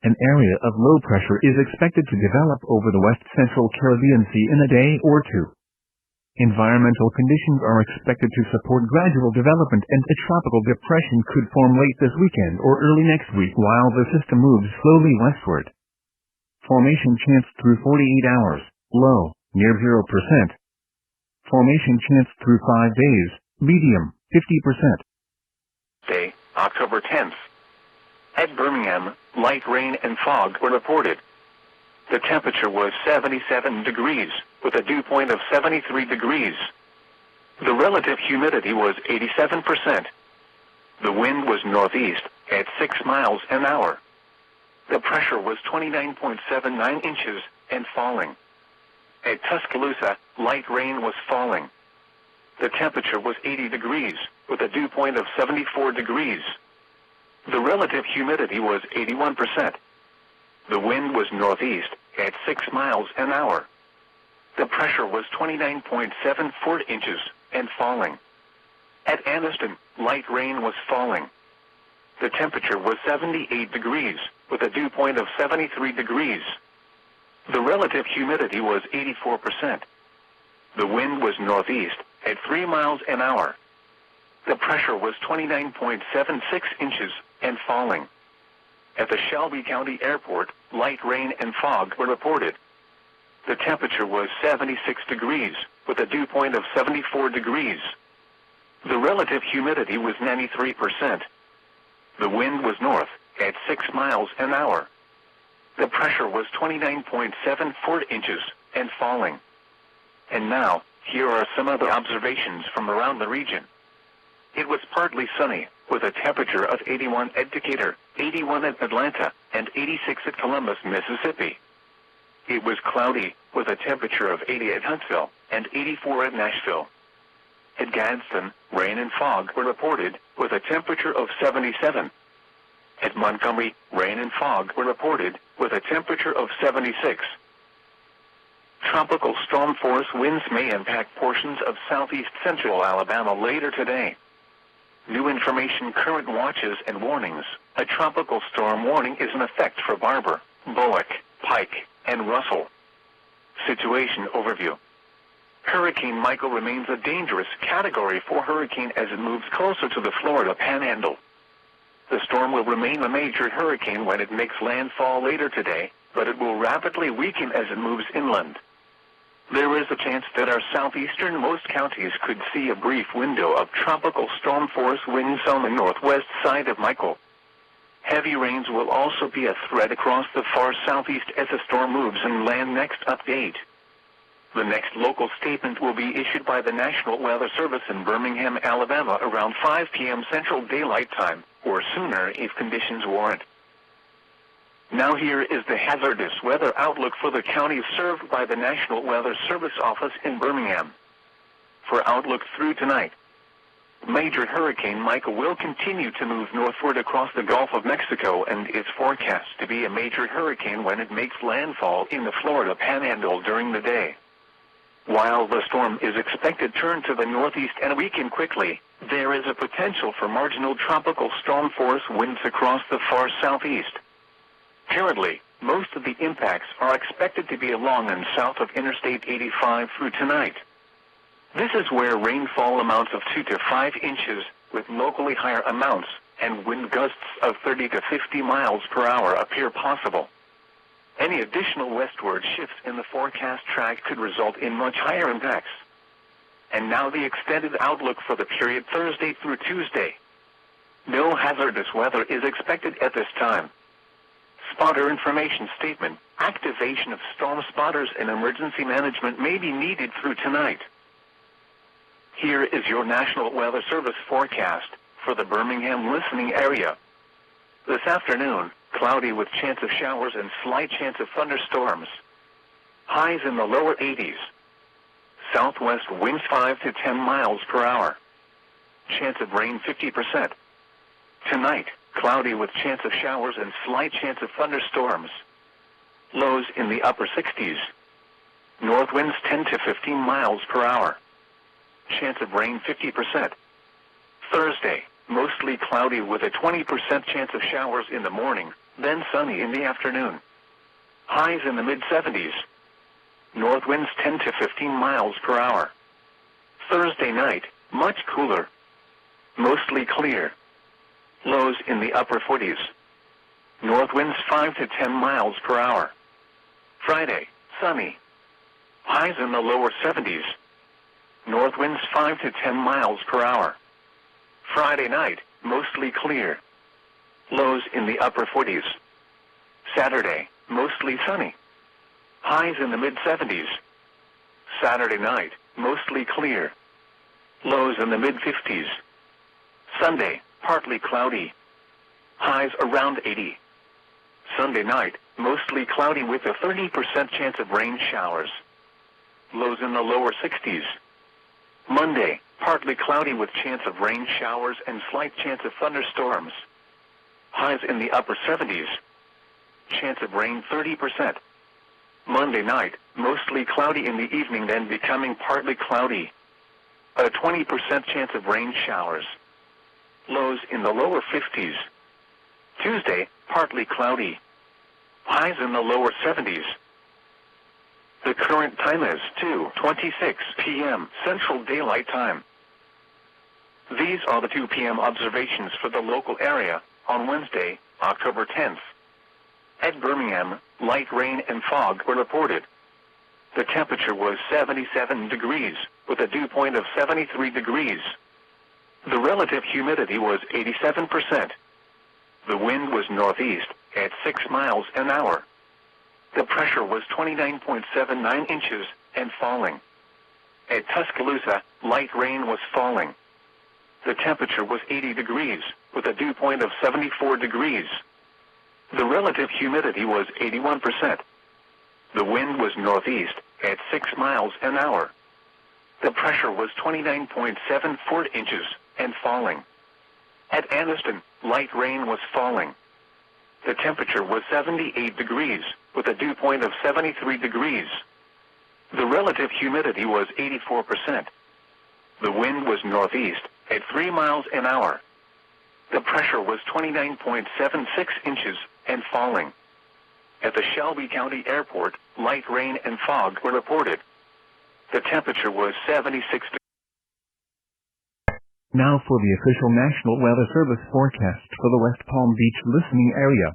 An area of low pressure is expected to develop over the west-central Caribbean Sea in a day or two. Environmental conditions are expected to support gradual development, and a tropical depression could form late this weekend or early next week while the system moves slowly westward. Formation chance through 48 hours, low, near 0%. Formation chance through 5 days, medium, 50%. Day, October 10th. At Birmingham, light rain and fog were reported. The temperature was 77 degrees, with a dew point of 73 degrees. The relative humidity was 87%. The wind was northeast, at 6 miles an hour. The pressure was 29.79 inches, and falling. At Tuscaloosa, light rain was falling. The temperature was 80 degrees, with a dew point of 74 degrees. The relative humidity was 81%. The wind was northeast, at 6 miles an hour. The pressure was 29.74 inches, and falling. At Anniston, light rain was falling. The temperature was 78 degrees, with a dew point of 73 degrees. The relative humidity was 84%. The wind was northeast, at 3 miles an hour. The pressure was 29.76 inches, and falling. At the Shelby County Airport, light rain and fog were reported. The temperature was 76 degrees, with a dew point of 74 degrees. The relative humidity was 93%. The wind was north, at 6 miles an hour. The pressure was 29.74 inches, and falling. And now, here are some other observations from around the region. It was partly sunny, with a temperature of 81 at Decatur, 81 at Atlanta, and 86 at Columbus, Mississippi. It was cloudy, with a temperature of 80 at Huntsville, and 84 at Nashville. At Gadsden, rain and fog were reported, with a temperature of 77. At Montgomery, rain and fog were reported, with a temperature of 76. Tropical storm force winds may impact portions of southeast central Alabama later today. New information, current watches and warnings. A tropical storm warning is in effect for Barber, Bullock, Pike, and Russell. Situation overview. Hurricane Michael remains a dangerous Category 4 hurricane as it moves closer to the Florida Panhandle. The storm will remain a major hurricane when it makes landfall later today, but it will rapidly weaken as it moves inland. There is a chance that our southeasternmost counties could see a brief window of tropical storm force winds on the northwest side of Michael. Heavy rains will also be a threat across the far southeast as the storm moves inland. Next update. The next local statement will be issued by the National Weather Service in Birmingham, Alabama around 5 p.m. Central Daylight Time, or sooner if conditions warrant. Now here is the hazardous weather outlook for the counties served by the National Weather Service office in Birmingham. For outlook through tonight, Major Hurricane Michael will continue to move northward across the Gulf of Mexico and is forecast to be a major hurricane when it makes landfall in the Florida Panhandle during the day. While the storm is expected to turn to the northeast and weaken quickly, there is a potential for marginal tropical storm force winds across the far southeast. Currently, most of the impacts are expected to be along and south of Interstate 85 through tonight. This is where rainfall amounts of 2 to 5 inches, with locally higher amounts, and wind gusts of 30 to 50 miles per hour appear possible. Any additional westward shifts in the forecast track could result in much higher impacts. And now the extended outlook for the period Thursday through Tuesday. No hazardous weather is expected at this time. Spotter information statement. Activation of storm spotters and emergency management may be needed through tonight. Here is your National Weather Service forecast for the Birmingham listening area. This afternoon, cloudy with chance of showers and slight chance of thunderstorms. Highs in the lower 80s. Southwest winds 5 to 10 miles per hour. Chance of rain 50%. Tonight, cloudy with chance of showers and slight chance of thunderstorms. Lows in the upper 60s. North winds 10 to 15 miles per hour. Chance of rain 50%. Thursday, mostly cloudy with a 20% chance of showers in the morning, then sunny in the afternoon. Highs in the mid-70s. North winds 10 to 15 miles per hour. Thursday night, much cooler. Mostly clear. Lows in the upper 40s. North winds 5 to 10 miles per hour. Friday, sunny. Highs in the lower 70s. North winds 5 to 10 miles per hour. Friday night, mostly clear. Lows in the upper 40s. Saturday, mostly sunny. Highs in the mid-70s. Saturday night, mostly clear. Lows in the mid-50s. Sunday, partly cloudy. Highs around 80. Sunday night, mostly cloudy with a 30% chance of rain showers. Lows in the lower 60s. Monday, partly cloudy with chance of rain showers and slight chance of thunderstorms. Highs in the upper 70s. Chance of rain 30%. Monday night, mostly cloudy in the evening, then becoming partly cloudy. A 20% chance of rain showers. Lows in the lower 50s. Tuesday, partly cloudy. Highs in the lower 70s. The current time is 2:26 p.m. Central Daylight Time. These are the 2 p.m. observations for the local area on Wednesday, October 10th. At Birmingham, light rain and fog were reported. The temperature was 77 degrees, with a dew point of 73 degrees. The relative humidity was 87%. The wind was northeast at 6 miles an hour. The pressure was 29.79 inches and falling. At Tuscaloosa, light rain was falling. The temperature was 80 degrees, with a dew point of 74 degrees. The relative humidity was 81%. The wind was northeast at 6 miles an hour. The pressure was 29.74 inches and falling. At Anniston, light rain was falling. The temperature was 78 degrees, with a dew point of 73 degrees. The relative humidity was 84%. The wind was northeast at 3 miles an hour. The pressure was 29.76 inches and falling. At the Shelby County Airport, light rain and fog were reported. The temperature was 76 degrees. Now for the official National Weather Service forecast for the West Palm Beach listening area.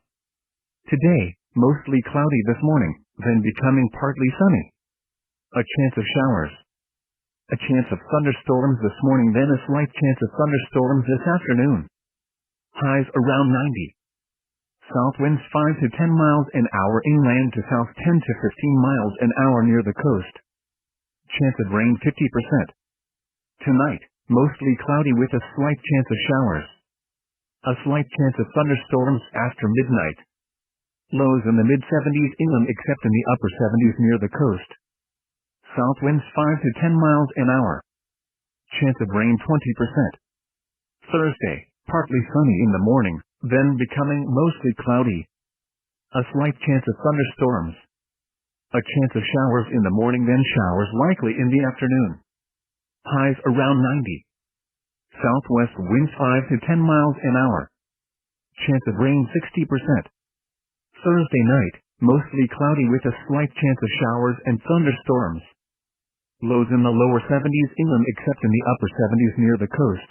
Today, mostly cloudy this morning, then becoming partly sunny. A chance of showers. A chance of thunderstorms this morning, then a slight chance of thunderstorms this afternoon. Highs around 90. South winds 5 to 10 miles an hour inland to south 10 to 15 miles an hour near the coast. Chance of rain 50%. Tonight, mostly cloudy with a slight chance of showers. A slight chance of thunderstorms after midnight. Lows in the mid-70s inland except in the upper 70s near the coast. South winds 5 to 10 miles an hour. Chance of rain 20%. Thursday, partly sunny in the morning, then becoming mostly cloudy. A slight chance of thunderstorms. A chance of showers in the morning, then showers likely in the afternoon. Highs around 90. Southwest winds 5 to 10 miles an hour. Chance of rain 60%. Thursday night, mostly cloudy with a slight chance of showers and thunderstorms. Lows in the lower 70s inland except in the upper 70s near the coast.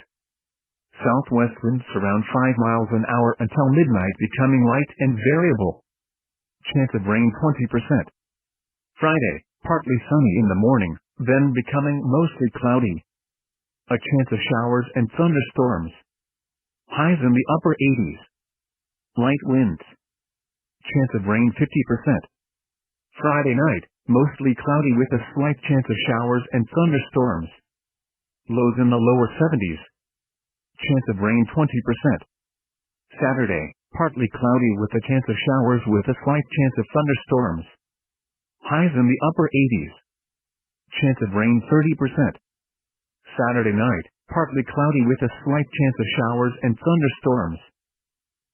Southwest winds around 5 miles an hour until midnight, becoming light and variable. Chance of rain 20%. Friday, partly sunny in the morning, then becoming mostly cloudy. A chance of showers and thunderstorms. Highs in the upper 80s. Light winds. Chance of rain 50%. Friday night, mostly cloudy with a slight chance of showers and thunderstorms. Lows in the lower 70s. Chance of rain 20%. Saturday, partly cloudy with a chance of showers with a slight chance of thunderstorms. Highs in the upper 80s. Chance of rain 30%. Saturday night, partly cloudy with a slight chance of showers and thunderstorms.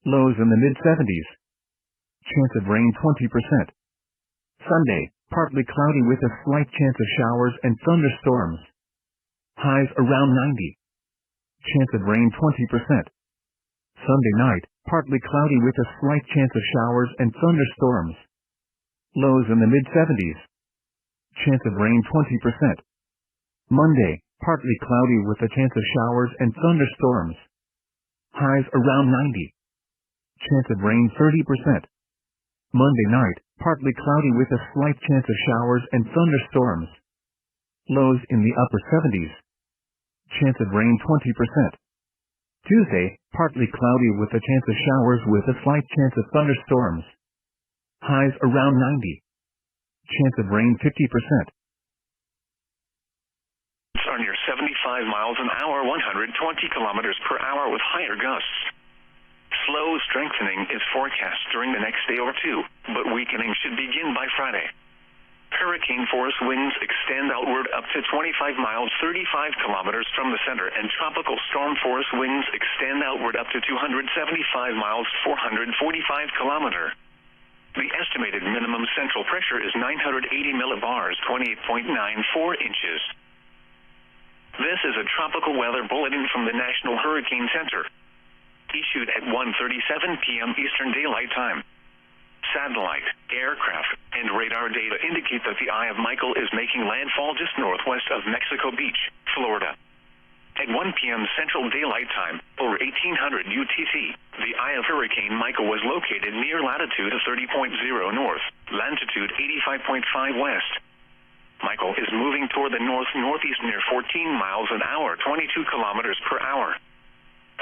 Lows in the mid-70s. Chance of rain 20%. Sunday, partly cloudy with a slight chance of showers and thunderstorms. Highs around 90. Chance of rain 20%. Sunday night, partly cloudy with a slight chance of showers and thunderstorms. Lows in the mid-70s. Chance of rain 20%. Monday, partly cloudy with a chance of showers and thunderstorms. Highs around 90. Chance of rain 30%. Monday night, partly cloudy with a slight chance of showers and thunderstorms. Lows in the upper 70s. Chance of rain 20%. Tuesday, partly cloudy with a chance of showers with a slight chance of thunderstorms. Highs around 90. Chance of rain 50%. Are near 75 miles an hour, 120 kilometers per hour with higher gusts. Slow strengthening is forecast during the next day or two, but weakening should begin by Friday. Hurricane force winds extend outward up to 25 miles, 35 kilometers from the center, and tropical storm force winds extend outward up to 275 miles, 445 kilometers. The estimated minimum central pressure is 980 millibars, 28.94 inches. This is a tropical weather bulletin from the National Hurricane Center, issued at 1:37 p.m. Eastern Daylight Time. Satellite, aircraft, and radar data indicate that the eye of Michael is making landfall just northwest of Mexico Beach, Florida. At 1 p.m. Central Daylight Time, over 1800 UTC, the eye of Hurricane Michael was located near latitude 30.0 north, longitude 85.5 west. Michael is moving toward the north-northeast near 14 miles an hour, 22 kilometers per hour.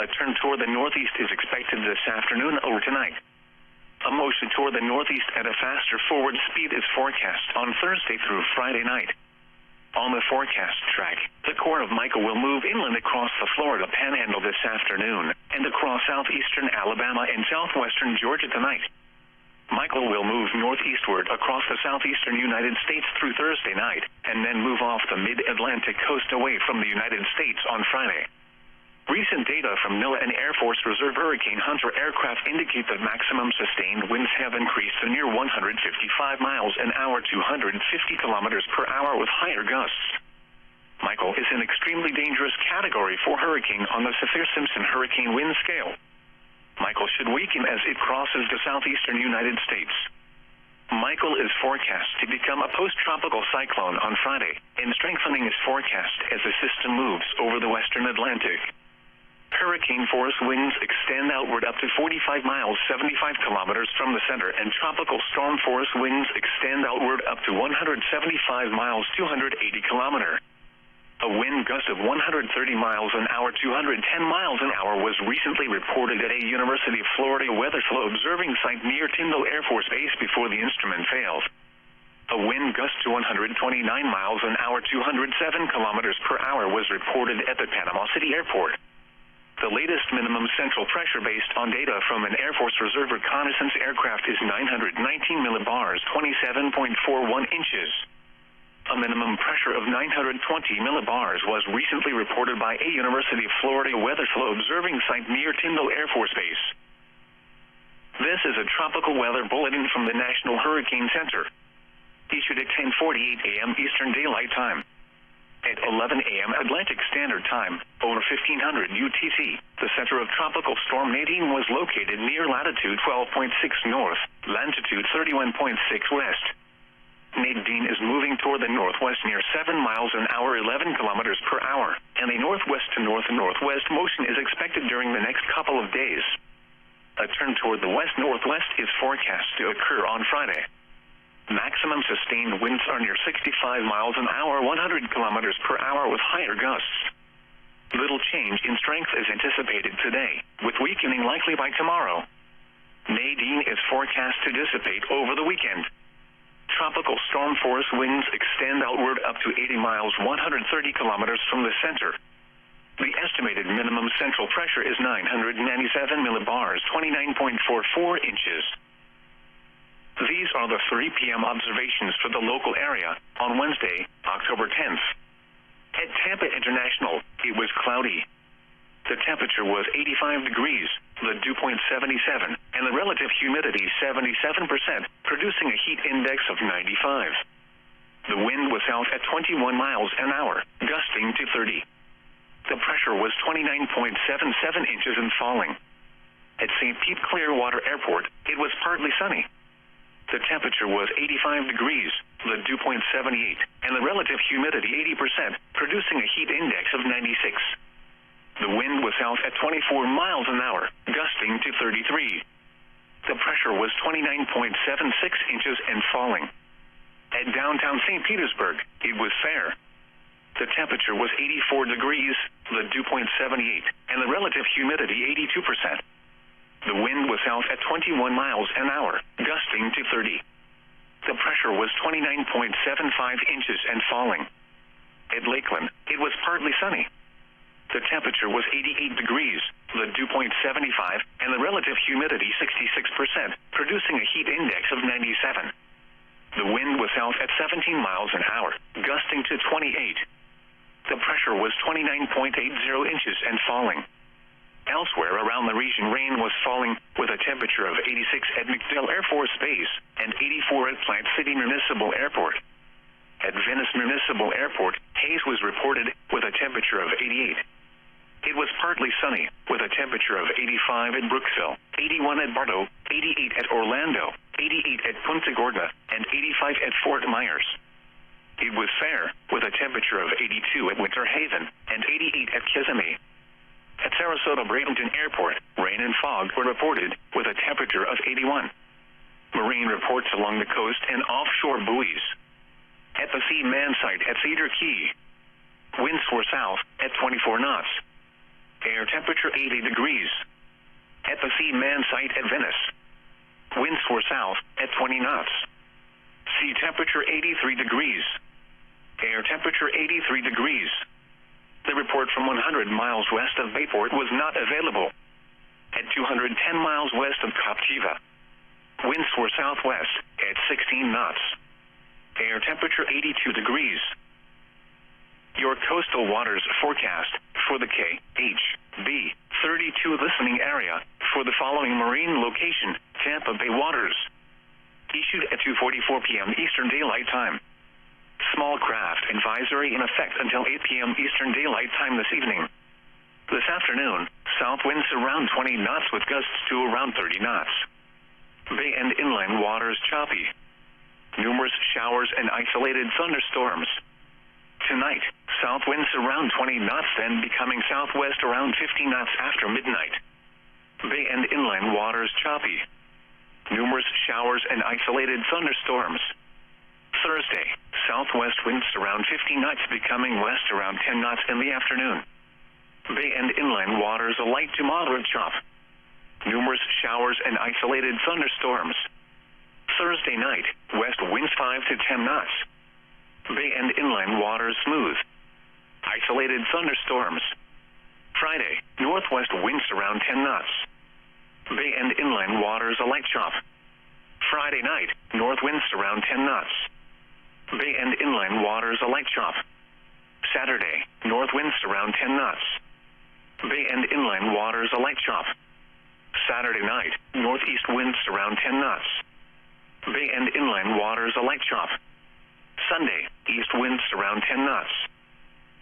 A turn toward the northeast is expected this afternoon or tonight. A motion toward the northeast at a faster forward speed is forecast on Thursday through Friday night. On the forecast track, the core of Michael will move inland across the Florida Panhandle this afternoon and across southeastern Alabama and southwestern Georgia tonight. Michael will move northeastward across the southeastern United States through Thursday night and then move off the mid-Atlantic coast away from the United States on Friday. Recent data from NOAA and Air Force Reserve Hurricane Hunter aircraft indicate that maximum sustained winds have increased to near 155 miles an hour, 250 kilometers per hour with higher gusts. Michael is an extremely dangerous category 4 hurricane on the Saffir-Simpson hurricane wind scale. Michael should weaken as it crosses the southeastern United States. Michael is forecast to become a post-tropical cyclone on Friday, and strengthening is forecast as the system moves over the western Atlantic. Hurricane force winds extend outward up to 45 miles, 75 kilometers from the center, and tropical storm force winds extend outward up to 175 miles, 280 kilometers. A wind gust of 130 miles an hour, 210 miles an hour was recently reported at a University of Florida weather flow observing site near Tyndall Air Force Base before the instrument failed. A wind gust to 129 miles an hour, 207 kilometers per hour was reported at the Panama City Airport. The latest minimum central pressure based on data from an Air Force Reserve reconnaissance aircraft is 919 millibars, 27.41 inches. A minimum pressure of 920 millibars was recently reported by a University of Florida weather flow observing site near Tyndall Air Force Base. This is a tropical weather bulletin from the National Hurricane Center, issued at 10:48 a.m. Eastern Daylight Time. At 11 a.m. Atlantic Standard Time, over 1500 UTC, the center of Tropical Storm Nadine was located near latitude 12.6 north, longitude 31.6 west. Nadine is moving toward the northwest near 7 miles an hour, 11 kilometers per hour, and a northwest to north-northwest motion is expected during the next couple of days. A turn toward the west-northwest is forecast to occur on Friday. Maximum sustained winds are near 65 miles an hour, 100 kilometers per hour with higher gusts. Little change in strength is anticipated today, with weakening likely by tomorrow. Nadine is forecast to dissipate over the weekend. Tropical storm force winds extend outward up to 80 miles, 130 kilometers from the center. The estimated minimum central pressure is 997 millibars, 29.44 inches. These are the 3 p.m. observations for the local area on Wednesday, October 10th. At Tampa International, it was cloudy. The temperature was 85 degrees, the dew point 77, and the relative humidity 77%, producing a heat index of 95. The wind was out at 21 miles an hour, gusting to 30. The pressure was 29.77 inches and falling. At St. Pete Clearwater Airport, it was partly sunny. The temperature was 85 degrees, the dew point 78, and the relative humidity 80%, producing a heat index of 96. The wind was south at 24 miles an hour, gusting to 33. The pressure was 29.76 inches and falling. At downtown St. Petersburg, it was fair. The temperature was 84 degrees, the dew point 78, and the relative humidity 82%. The wind was south at 21 miles an hour, gusting to 30. The pressure was 29.75 inches and falling. At Lakeland, it was partly sunny. The temperature was 88 degrees, the dew point 75, and the relative humidity 66%, producing a heat index of 97. The wind was south at 17 miles an hour, gusting to 28. The pressure was 29.80 inches and falling. Elsewhere around the region, rain was falling, with a temperature of 86 at MacDill Air Force Base and 84 at Plant City Municipal Airport. At Venice Municipal Airport, haze was reported with a temperature of 88. It was partly sunny, with a temperature of 85 at Brooksville, 81 at Bartow, 88 at Orlando, 88 at Punta Gorda, and 85 at Fort Myers. It was fair, with a temperature of 82 at Winter Haven and 88 at Kissimmee. At Sarasota Bradenton Airport, rain and fog were reported, with a temperature of 81. Marine reports along the coast and offshore buoys. At the Seaman site at Cedar Key, winds were south at 24 knots. Air temperature 80 degrees. At the Seaman site at Venice, winds were south at 20 knots. Sea temperature 83 degrees. Air temperature 83 degrees. The report from 100 miles west of Bayport was not available. At 210 miles west of Captiva, winds were southwest at 16 knots. Air temperature 82 degrees. Your coastal waters forecast for the KHB 32 listening area for the following marine location, Tampa Bay waters. Issued at 2:44 p.m. Eastern Daylight Time. Small craft advisory in effect until 8 p.m. Eastern Daylight Time this evening. This afternoon, south winds around 20 knots with gusts to around 30 knots. Bay and inland waters choppy. Numerous showers and isolated thunderstorms. Tonight, south winds around 20 knots, then becoming southwest around 50 knots after midnight. Bay and inland waters choppy. Numerous showers and isolated thunderstorms. Thursday, southwest winds around 50 knots, becoming west around 10 knots in the afternoon. Bay and inland waters a light to moderate chop. Numerous showers and isolated thunderstorms. Thursday night, west winds 5 to 10 knots. Bay and inland waters smooth. Isolated thunderstorms. Friday, northwest winds around 10 knots. Bay and inland waters a light chop. Friday night, north winds around 10 knots. Bay and inland waters a light chop. Saturday, north winds around 10 knots. Bay and inland waters a light chop. Saturday night, northeast winds around 10 knots. Bay and inland waters a light chop. Sunday, east winds around 10 knots.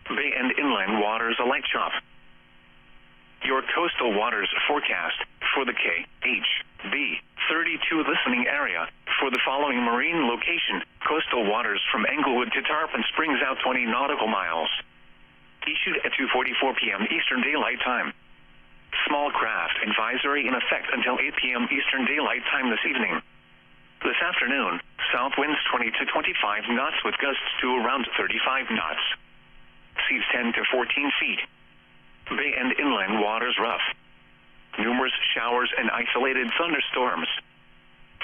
Bay and inland waters a light chop. Your coastal waters forecast for the KHB 32 listening area for the following marine location, coastal waters from Englewood to Tarpon Springs out 20 nautical miles. Issued at 2:44 p.m. Eastern Daylight Time. Small craft advisory in effect until 8 p.m. Eastern Daylight Time this evening. This afternoon, south winds 20 to 25 knots with gusts to around 35 knots. Seas 10 to 14 feet. Bay and inland waters rough. Numerous showers and isolated thunderstorms.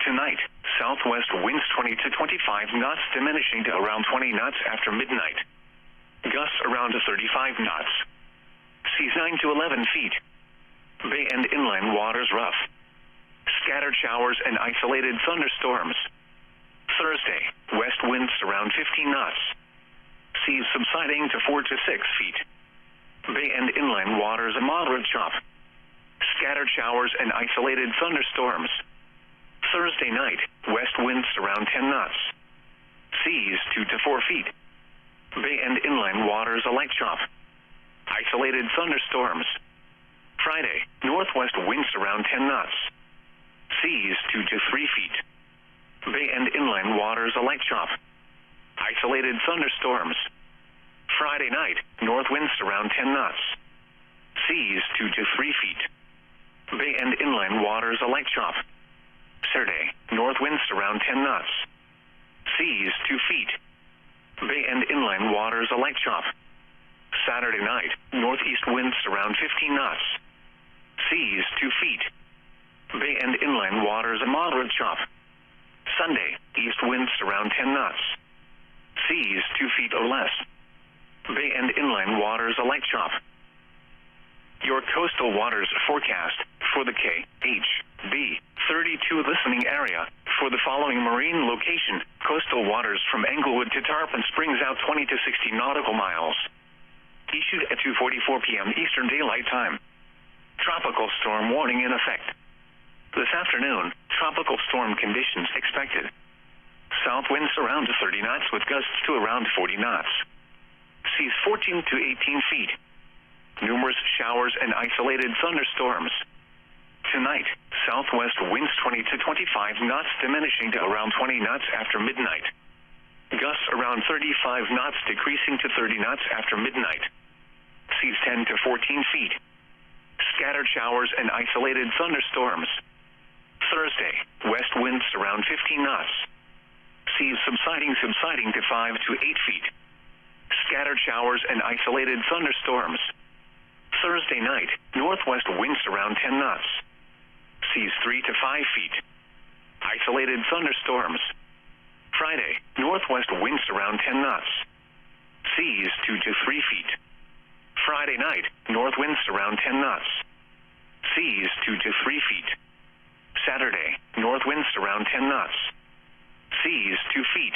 Tonight, southwest winds 20 to 25 knots, diminishing to around 20 knots after midnight. Gusts around to 35 knots. Seas 9 to 11 feet. Bay and inland waters rough. Scattered showers and isolated thunderstorms. Thursday, west winds around 15 knots. Seas subsiding to 4 to 6 feet. Bay and inland waters a moderate chop. Scattered showers and isolated thunderstorms. Thursday night, west winds around 10 knots. Seas 2 to 4 feet. Bay and inland waters a light chop. Isolated thunderstorms. Friday, northwest winds around 10 knots. Seas 2 to 3 feet. Bay and inland waters a light chop. Isolated thunderstorms. Friday night, north winds around 10 knots. Seas 2 to 3 feet. Bay and inland waters a light chop. Saturday, north winds around 10 knots. Seas 2 feet. Bay and inland waters a light chop. Saturday night, northeast winds around 15 knots. Seas 2 feet. Bay and inland waters a moderate chop. Sunday, east winds around 10 knots. Seas 2 feet or less. Bay and inland waters a light chop. Your coastal waters forecast for the KHB 32 listening area for the following marine location: coastal waters from Englewood to Tarpon Springs out 20 to 60 nautical miles. Issued at 2:44 p.m. Eastern Daylight Time. Tropical storm warning in effect. This afternoon, tropical storm conditions expected. South winds around 30 knots with gusts to around 40 knots. Seas 14 to 18 feet. Numerous showers and isolated thunderstorms. Tonight, southwest winds 20 to 25 knots diminishing to around 20 knots after midnight. Gusts around 35 knots decreasing to 30 knots after midnight. Seas 10 to 14 feet. Scattered showers and isolated thunderstorms. Thursday, west winds around 15 knots. Seas subsiding to 5 to 8 feet. Scattered showers and isolated thunderstorms. Thursday night, northwest winds around 10 knots. Seas 3 to 5 feet. Isolated thunderstorms. Friday, northwest winds around 10 knots. Seas 2 to 3 feet. Friday night, north winds around 10 knots. Seas 2 to 3 feet. Saturday, north winds around 10 knots. Seas 2 feet.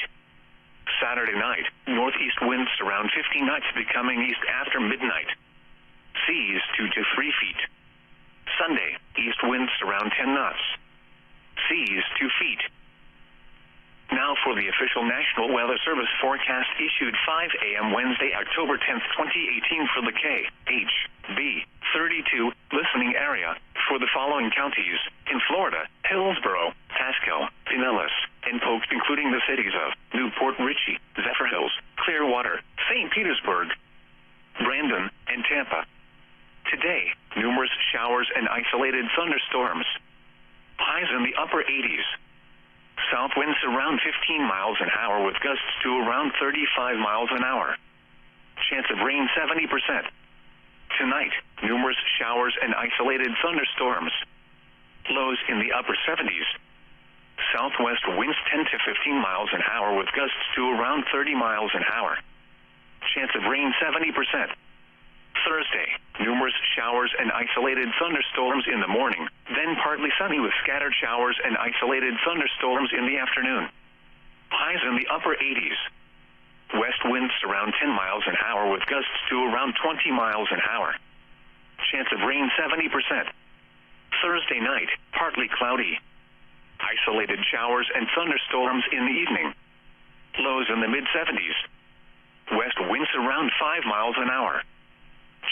Saturday night, northeast winds around 15 knots becoming east after midnight. Seas 2 to 3 feet. Sunday, east winds around 10 knots. Seas 2 feet. Now for the official National Weather Service forecast issued 5 a.m. Wednesday, October 10th, 2018 for the KHB 32 listening area for the following counties in Florida: Hillsborough, Pasco, Pinellas, and Polk, including the cities of Newport Richey, Zephyr Hills, Clearwater, St. Petersburg, Brandon, and Tampa. Today, numerous showers and isolated thunderstorms. Highs in the upper 80s. South winds around 15 miles an hour with gusts to around 35 miles an hour. Chance of rain 70%. Tonight, numerous showers and isolated thunderstorms. Lows in the upper 70s. Southwest winds 10 to 15 miles an hour with gusts to around 30 miles an hour. Chance of rain 70%. Thursday, numerous showers and isolated thunderstorms in the morning, then partly sunny with scattered showers and isolated thunderstorms in the afternoon. Highs in the upper 80s. West winds around 10 miles an hour with gusts to around 20 miles an hour. Chance of rain 70%. Thursday night, partly cloudy. Isolated showers and thunderstorms in the evening. Lows in the mid-70s. West winds around 5 miles an hour.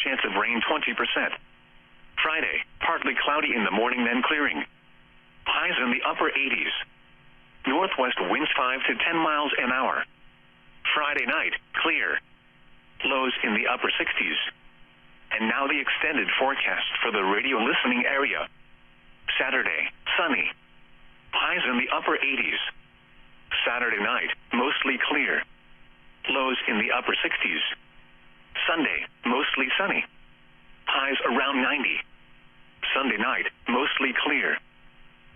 Chance of rain 20%. Friday, partly cloudy in the morning, then clearing. Highs in the upper 80s. Northwest winds 5 to 10 miles an hour. Friday night, clear. Lows in the upper 60s. And now the extended forecast for the radio listening area. Saturday, sunny. Highs in the upper 80s. Saturday night, mostly clear. Lows in the upper 60s. Sunday, mostly sunny. Highs around 90. Sunday night, mostly clear.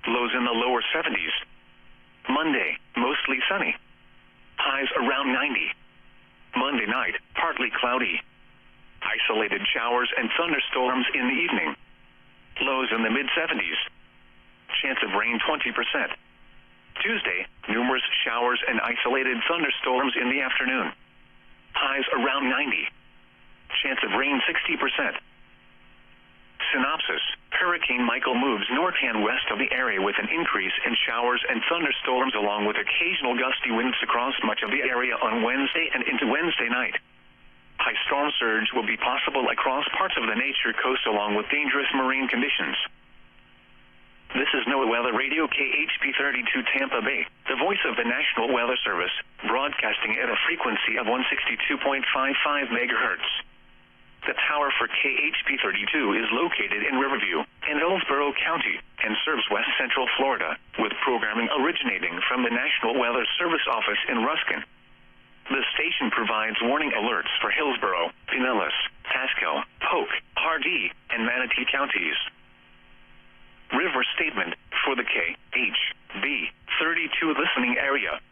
Lows in the lower 70s. Monday, mostly sunny. Highs around 90. Monday night, partly cloudy. Isolated showers and thunderstorms in the evening. Lows in the mid-70s. Chance of rain 20%. Tuesday, numerous showers and isolated thunderstorms in the afternoon. Highs around 90. Chance of rain 60%. Synopsis: Hurricane Michael moves north and west of the area with an increase in showers and thunderstorms along with occasional gusty winds across much of the area on Wednesday and into Wednesday night. High storm surge will be possible across parts of the nature coast along with dangerous marine conditions. This is NOAA Weather Radio KHP32 Tampa Bay, the voice of the National Weather Service, broadcasting at a frequency of 162.55 megahertz. The tower for KHP32 is located in Riverview, in Hillsborough County, and serves west central Florida, with programming originating from the National Weather Service office in Ruskin. The station provides warning alerts for Hillsborough, Pinellas, Pasco, Polk, Hardee, and Manatee counties. River statement for the KHB32 listening area.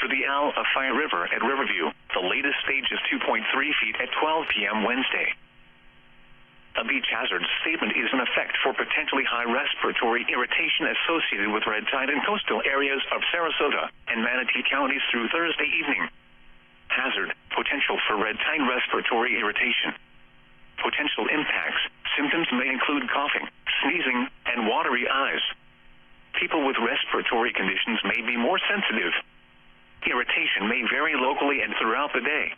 For the Alafaya River at Riverview, the latest stage is 2.3 feet at 12 p.m. Wednesday. A beach hazard statement is in effect for potentially high respiratory irritation associated with red tide in coastal areas of Sarasota and Manatee counties through Thursday evening. Hazard, potential for red tide respiratory irritation. Potential impacts, symptoms may include coughing, sneezing, and watery eyes. People with respiratory conditions may be more sensitive. Irritation may vary locally and throughout the day.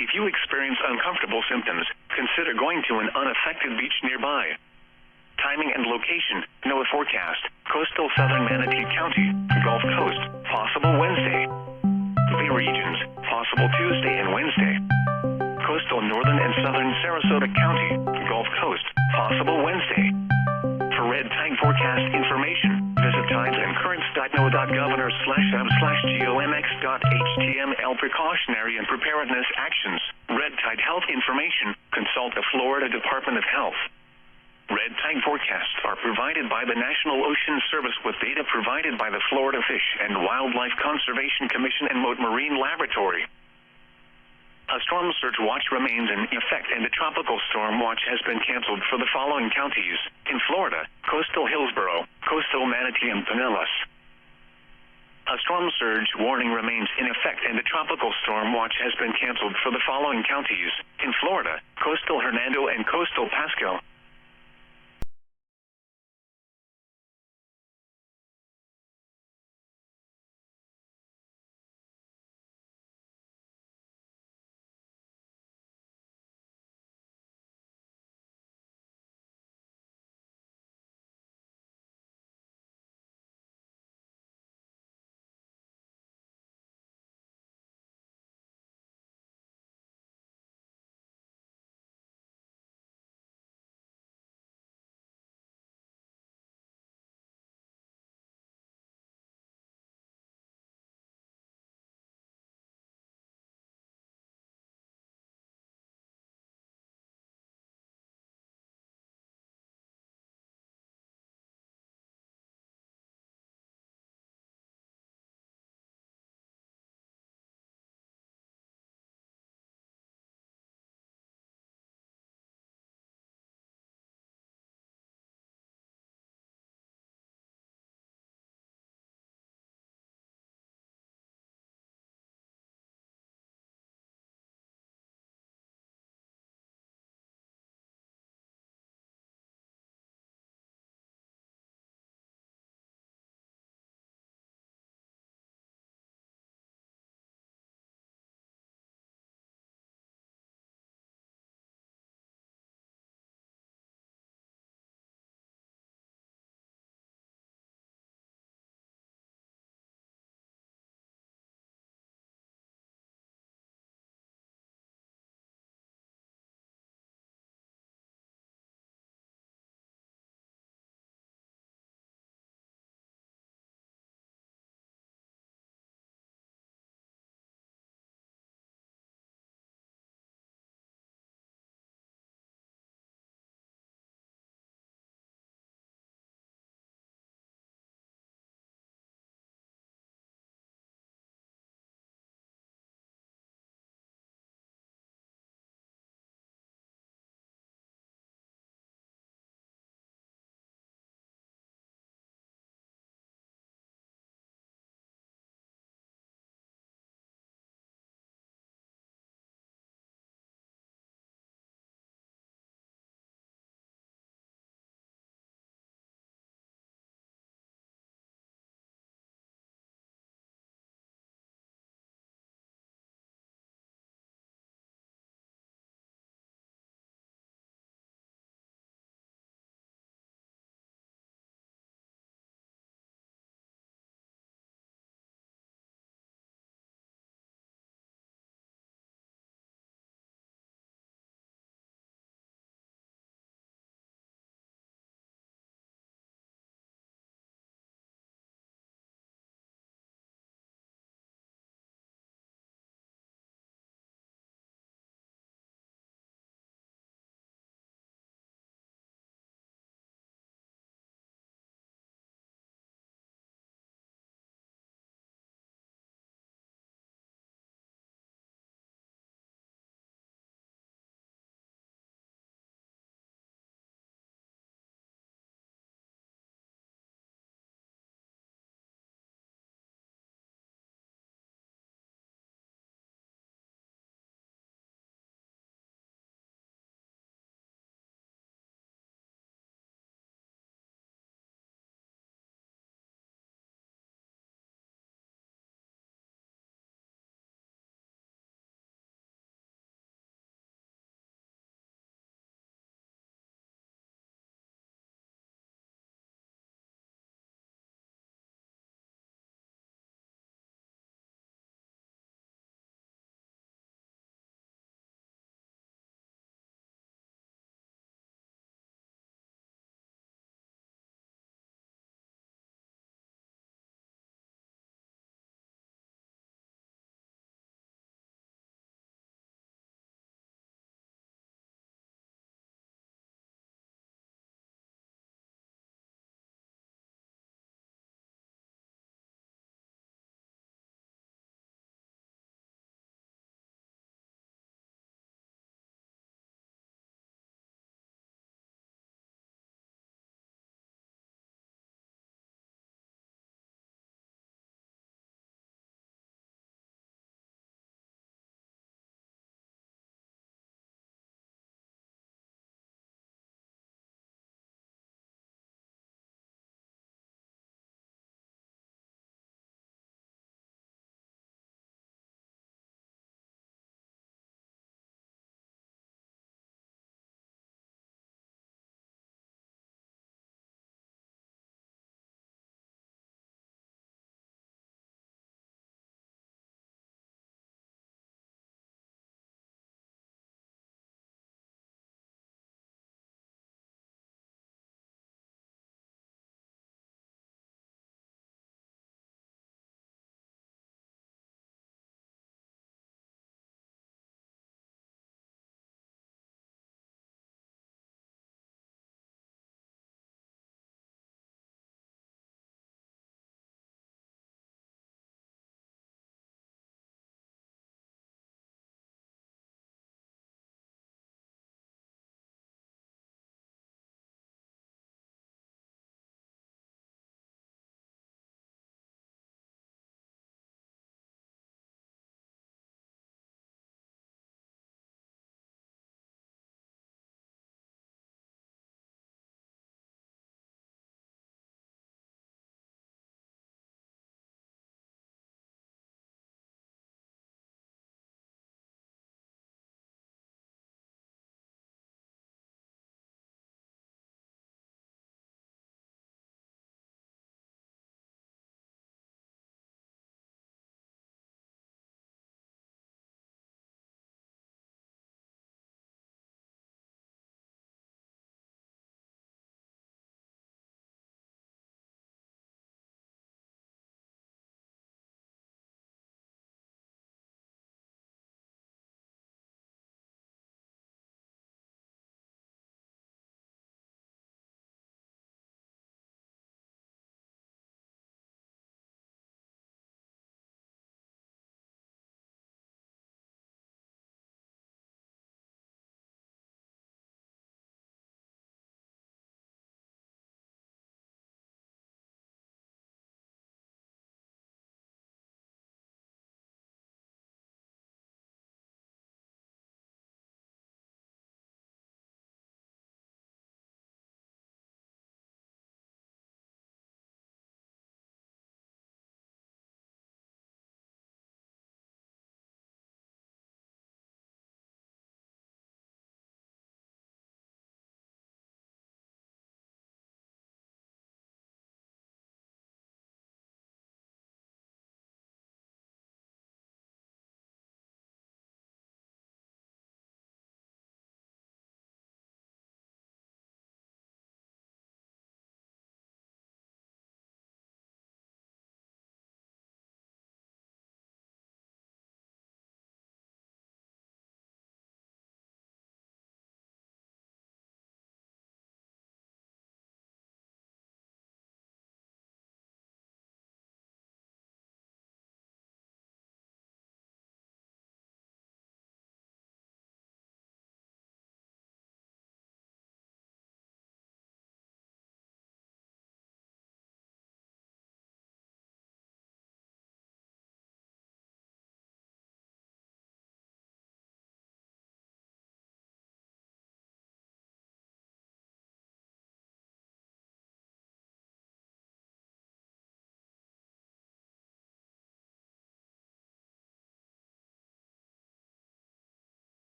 If you experience uncomfortable symptoms, consider going to an unaffected beach nearby. Timing and location, NOAA forecast, coastal southern Manatee County, Gulf Coast, possible Wednesday. Bay regions, possible Tuesday and Wednesday. Coastal northern and southern Sarasota County, Gulf Coast, possible Wednesday. For red tide forecast information, visit tidesandcurrents.noaa.gov/m/gomx.html precautionary and preparedness actions. Red tide health information, consult the Florida Department of Health. Red tide forecasts are provided by the National Ocean Service with data provided by the Florida Fish and Wildlife Conservation Commission and Mote Marine Laboratory. A storm surge watch remains in effect and a tropical storm watch has been canceled for the following counties: in Florida, coastal Hillsborough, coastal Manatee and Pinellas. A storm surge warning remains in effect and a tropical storm watch has been canceled for the following counties: in Florida, coastal Hernando and coastal Pasco.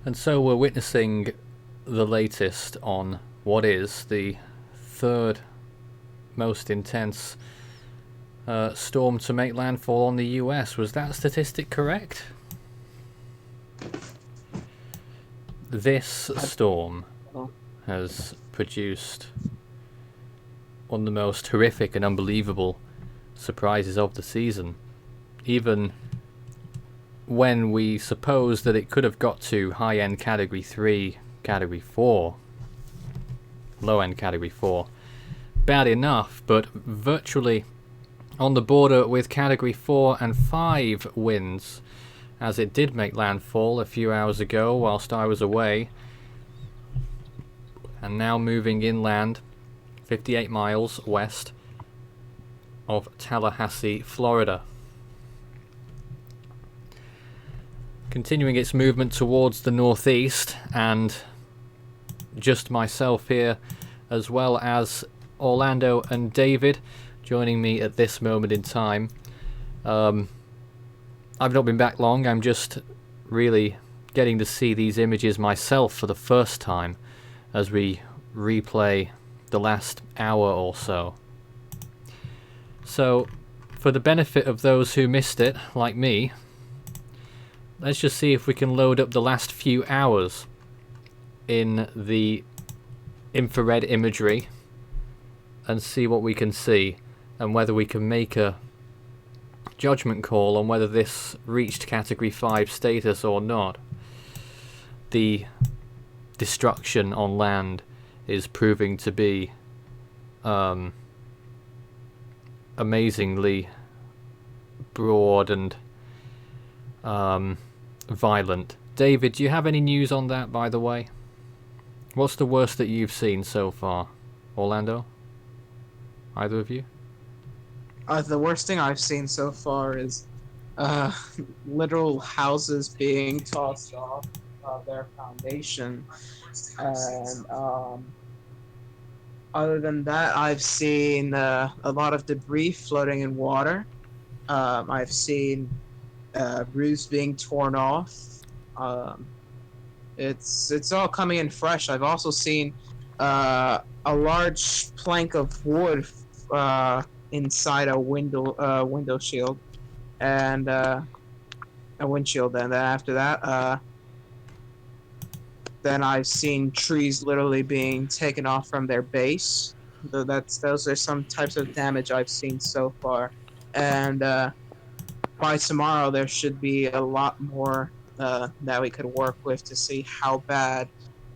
And so we're witnessing the latest on what is the third most intense storm to make landfall on the US. Was that statistic correct? This storm has produced one of the most horrific and unbelievable surprises of the season. Even when we suppose that it could have got to high-end Category 3, Category 4, low-end Category 4, bad enough, but virtually on the border with Category 4 and 5 winds, as it did make landfall a few hours ago whilst I was away, and now moving inland 58 miles west of Tallahassee, Florida. Continuing its movement towards the northeast, and just myself here, as well as Orlando and David joining me at this moment in time. I've not been back long. I'm just really getting to see these images myself for the first time as we replay the last hour or so. So, for the benefit of those who missed it, like me, let's just see if we can load up the last few hours in the infrared imagery and see what we can see, and whether we can make a judgment call on whether this reached Category 5 status or not. The destruction on land is proving to be amazingly broad and violent. David, do you have any news on that, by the way? What's the worst that you've seen so far? Orlando? Either of you? The worst thing I've seen so far is literal houses being tossed off their foundation. And other than that, I've seen a lot of debris floating in water. I've seen roofs being torn off. It's all coming in fresh. I've also seen a large plank of wood inside a window shield, and a windshield. And then after that, then I've seen trees literally being taken off from their base. Those are some types of damage I've seen so far. And by tomorrow, there should be a lot more that we could work with to see how bad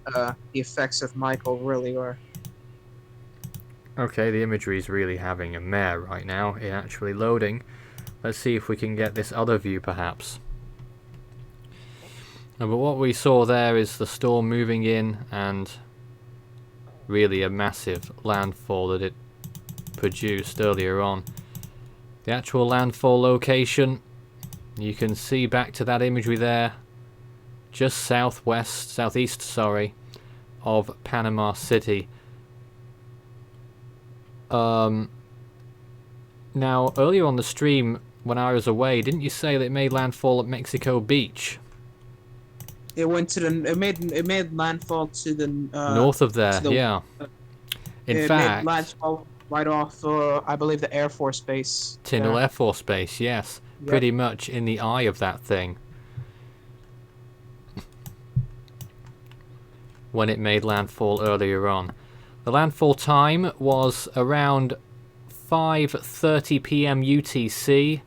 the effects of Michael really are. Okay, the imagery is really having a mare right now. It's actually loading. Let's see if we can get this other view, perhaps. But what we saw there is the storm moving in, and really a massive landfall that it produced earlier on. The actual landfall location, you can see back to that imagery there, just southeast, of Panama City. Now, earlier on the stream, when I was away, didn't you say that it made landfall at Mexico Beach? It went to the. It made landfall to the north of there. Yeah. In fact, made landfall right off. I believe the Air Force Base. Tyndall Air Force Base. Yes. Yep. Pretty much in the eye of that thing. When it made landfall earlier on. The landfall time was around 5:30 p.m. UTC.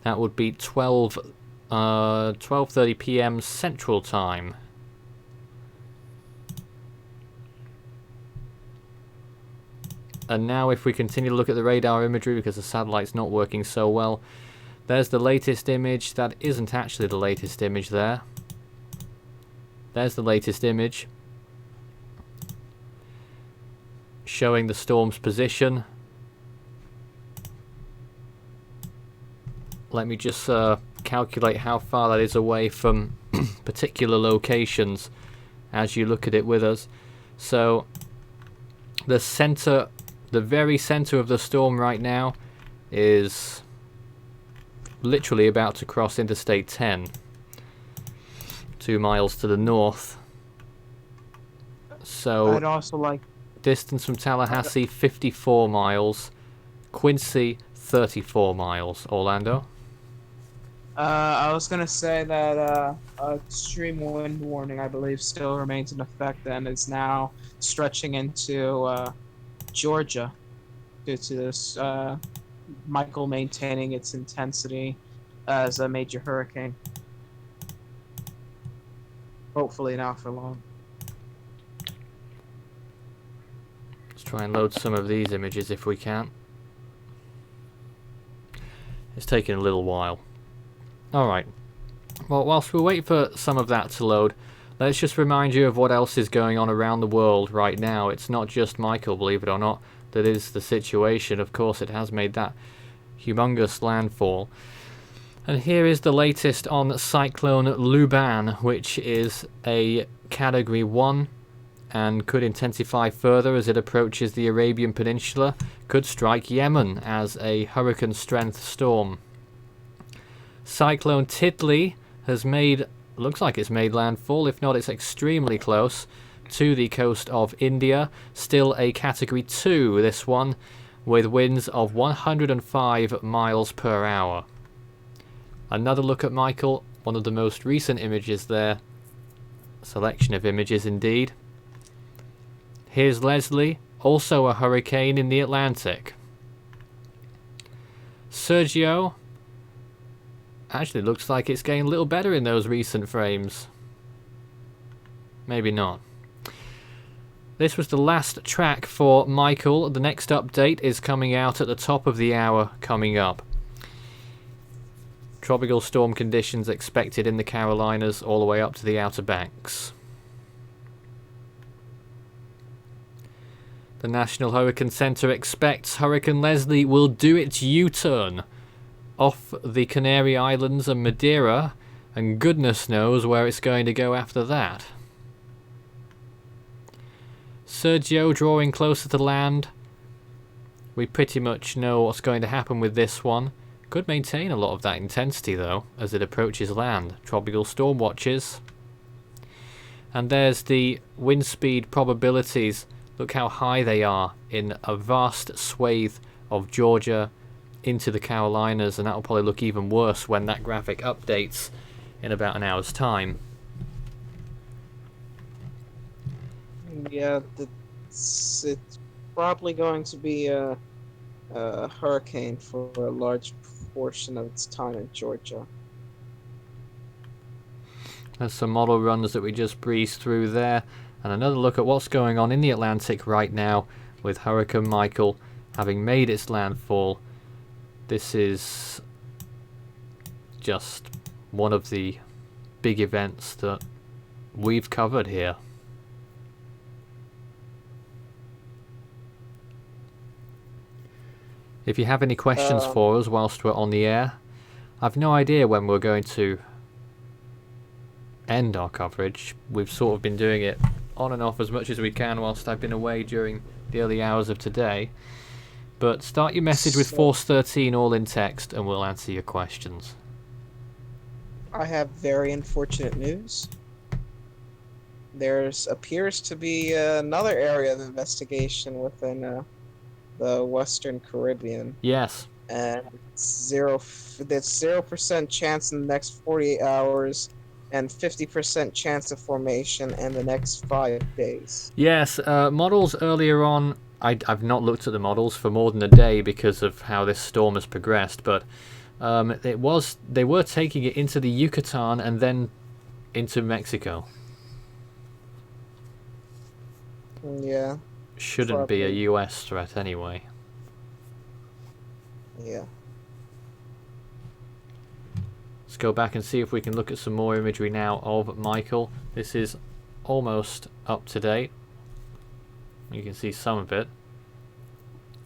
That would be 12:30 p.m. Central Time. And now if we continue to look at the radar imagery, because the satellite's not working so well, there's the latest image. That isn't actually the latest image there. There's the latest image, showing the storm's position. Let me just calculate how far that is away from particular locations as you look at it with us. So the center, the very center of the storm right now is literally about to cross Interstate 10, 2 miles to the north. So I'd also like. distance from Tallahassee 54 miles, Quincy 34 miles. Orlando. I was gonna say that extreme wind warning, I believe, still remains in effect and is now stretching into Georgia due to this Michael maintaining its intensity as a major hurricane. Hopefully not for long. Let's try and load some of these images if we can. It's taking a little while. Alright, well, whilst we wait for some of that to load, let's just remind you of what else is going on around the world right now. It's not just Michael, believe it or not, that is the situation. Of course, it has made that humongous landfall. And here is the latest on Cyclone Luban, which is a Category 1 and could intensify further as it approaches the Arabian Peninsula, could strike Yemen as a hurricane-strength storm. Cyclone Titley has looks like it's made landfall, if not it's extremely close to the coast of India. Still a Category 2, this one, with winds of 105 miles per hour. Another look at Michael, one of the most recent images there. Selection of images indeed. Here's Leslie, also a hurricane in the Atlantic. Sergio. Actually, looks like it's getting a little better in those recent frames. Maybe not. This was the last track for Michael. The next update is coming out at the top of the hour coming up. Tropical storm conditions expected in the Carolinas all the way up to the Outer Banks. The National Hurricane Center expects Hurricane Leslie will do its U-turn off the Canary Islands and Madeira, and goodness knows where it's going to go after that. Sergio drawing closer to land. We pretty much know what's going to happen with this one. Could maintain a lot of that intensity though as it approaches land. Tropical storm watches. And there's the wind speed probabilities. Look how high they are in a vast swathe of Georgia into the Carolinas, and that will probably look even worse when that graphic updates in about an hour's time. Yeah, it's probably going to be a hurricane for a large portion of its time in Georgia. There's some model runs that we just breezed through there, and another look at what's going on in the Atlantic right now with Hurricane Michael having made its landfall. This is just one of the big events that we've covered here. If you have any questions for us whilst we're on the air, I've no idea when we're going to end our coverage. We've sort of been doing it on and off as much as we can whilst I've been away during the early hours of today. But start your message with Force 13 all in text and we'll answer your questions. I have very unfortunate news. There appears to be another area of investigation within the Western Caribbean. Yes. And there's 0% chance in the next 48 hours and 50% chance of formation in the next 5 days. Yes, models earlier on, I've not looked at the models for more than a day because of how this storm has progressed, but they were taking it into the Yucatan and then into Mexico. Yeah. Shouldn't be a US threat anyway. Yeah. Let's go back and see if we can look at some more imagery now of Michael. This is almost up to date. You can see some of it.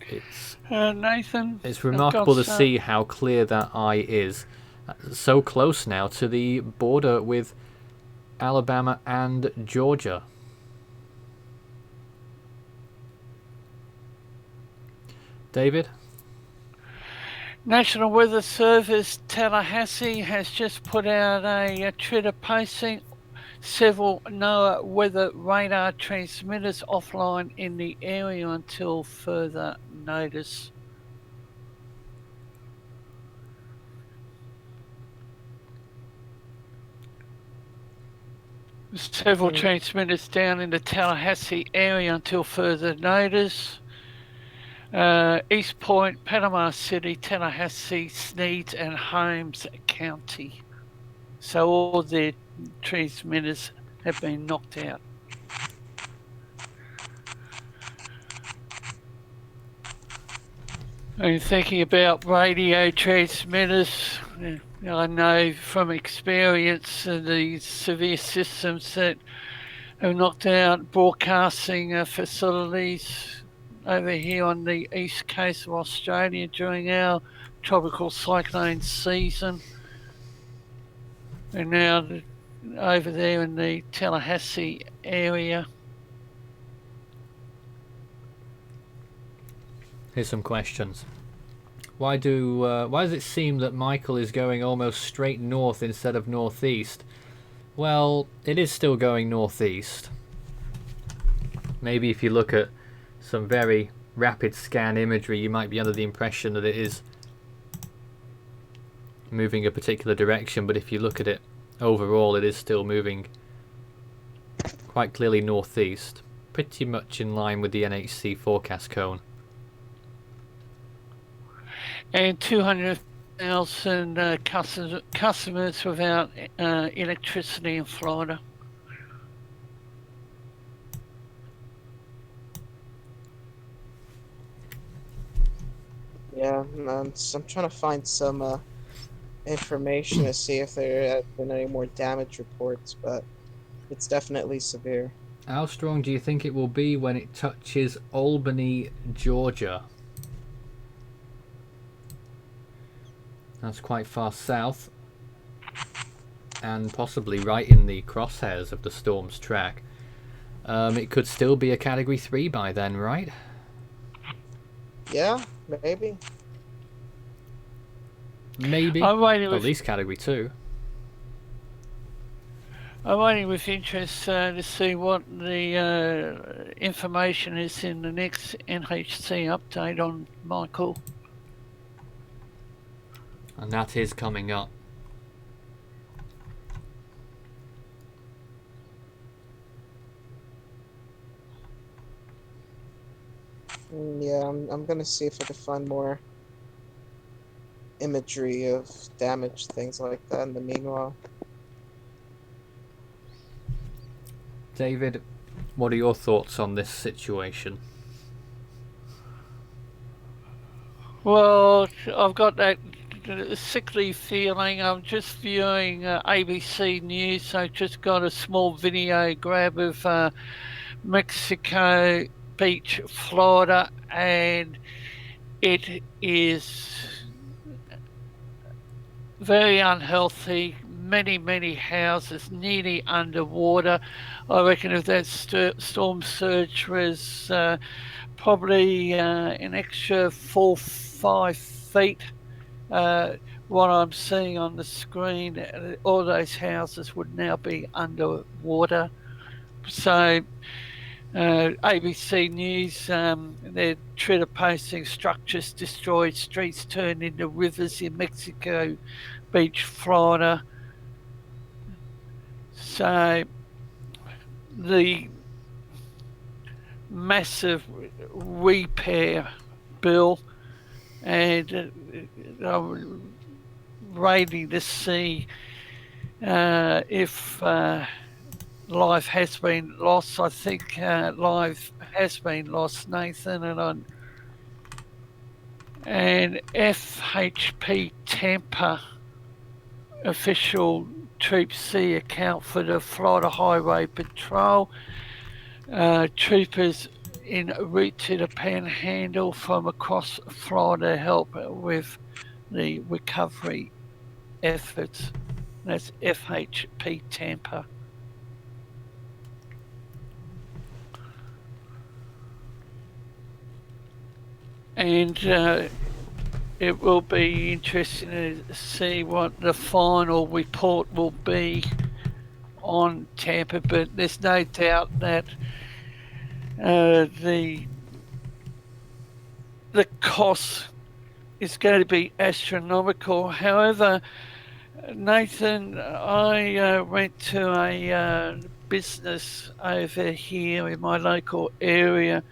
It's Nathan. It's remarkable to see how clear that eye is. So close now to the border with Alabama and Georgia. David? National Weather Service Tallahassee has just put out a Twitter posting Several NOAA weather radar transmitters offline in the area until further notice. Several transmitters down in the Tallahassee area until further notice. East Point, Panama City, Tallahassee, Sneads, and Holmes County. So all their transmitters have been knocked out. And thinking about radio transmitters, I know from experience these severe systems that have knocked out broadcasting facilities over here on the east coast of Australia during our tropical cyclone season. And now over there in the Tallahassee area. Here's some questions. Why does it seem that Michael is going almost straight north instead of northeast? Well, it is still going northeast. Maybe if you look at some very rapid scan imagery, you might be under the impression that it is moving a particular direction, but if you look at it overall, it is still moving quite clearly northeast, pretty much in line with the NHC forecast cone. And 200,000 customers without electricity in Florida. Yeah, I'm trying to find some information to see if there have been any more damage reports, but it's definitely severe. How strong do you think it will be when it touches Albany, Georgia? That's quite far south, and possibly right in the crosshairs of the storm's track. It could still be a Category 3 by then, right? Yeah, maybe. Maybe. At least Category 2. I'm waiting with interest to see what the information is in the next NHC update on Michael. And that is coming up. Yeah, I'm gonna see if I can find more imagery of damage, things like that in the meanwhile. David, what are your thoughts on this situation? Well, I've got that sickly feeling. I'm just viewing ABC News, so just got a small video grab of Mexico Beach, Florida, and it is very unhealthy. Many houses nearly underwater. I reckon if that storm surge was probably an extra 4-5 feet, what I'm seeing on the screen, all those houses would now be underwater. So ABC News, they're Twitter posting structures destroyed, streets turned into rivers in Mexico Beach, Florida. So the massive repair bill, and I'm waiting to see if life has been lost. I think life has been lost, Nathan, and FHP Tampa official Troop C account for the Florida Highway Patrol. Troopers en route to the Panhandle from across Florida help with the recovery efforts. That's FHP Tampa. And it will be interesting to see what the final report will be on Tampa, but there's no doubt that the cost is going to be astronomical. However, Nathan, I went to a business over here in my local area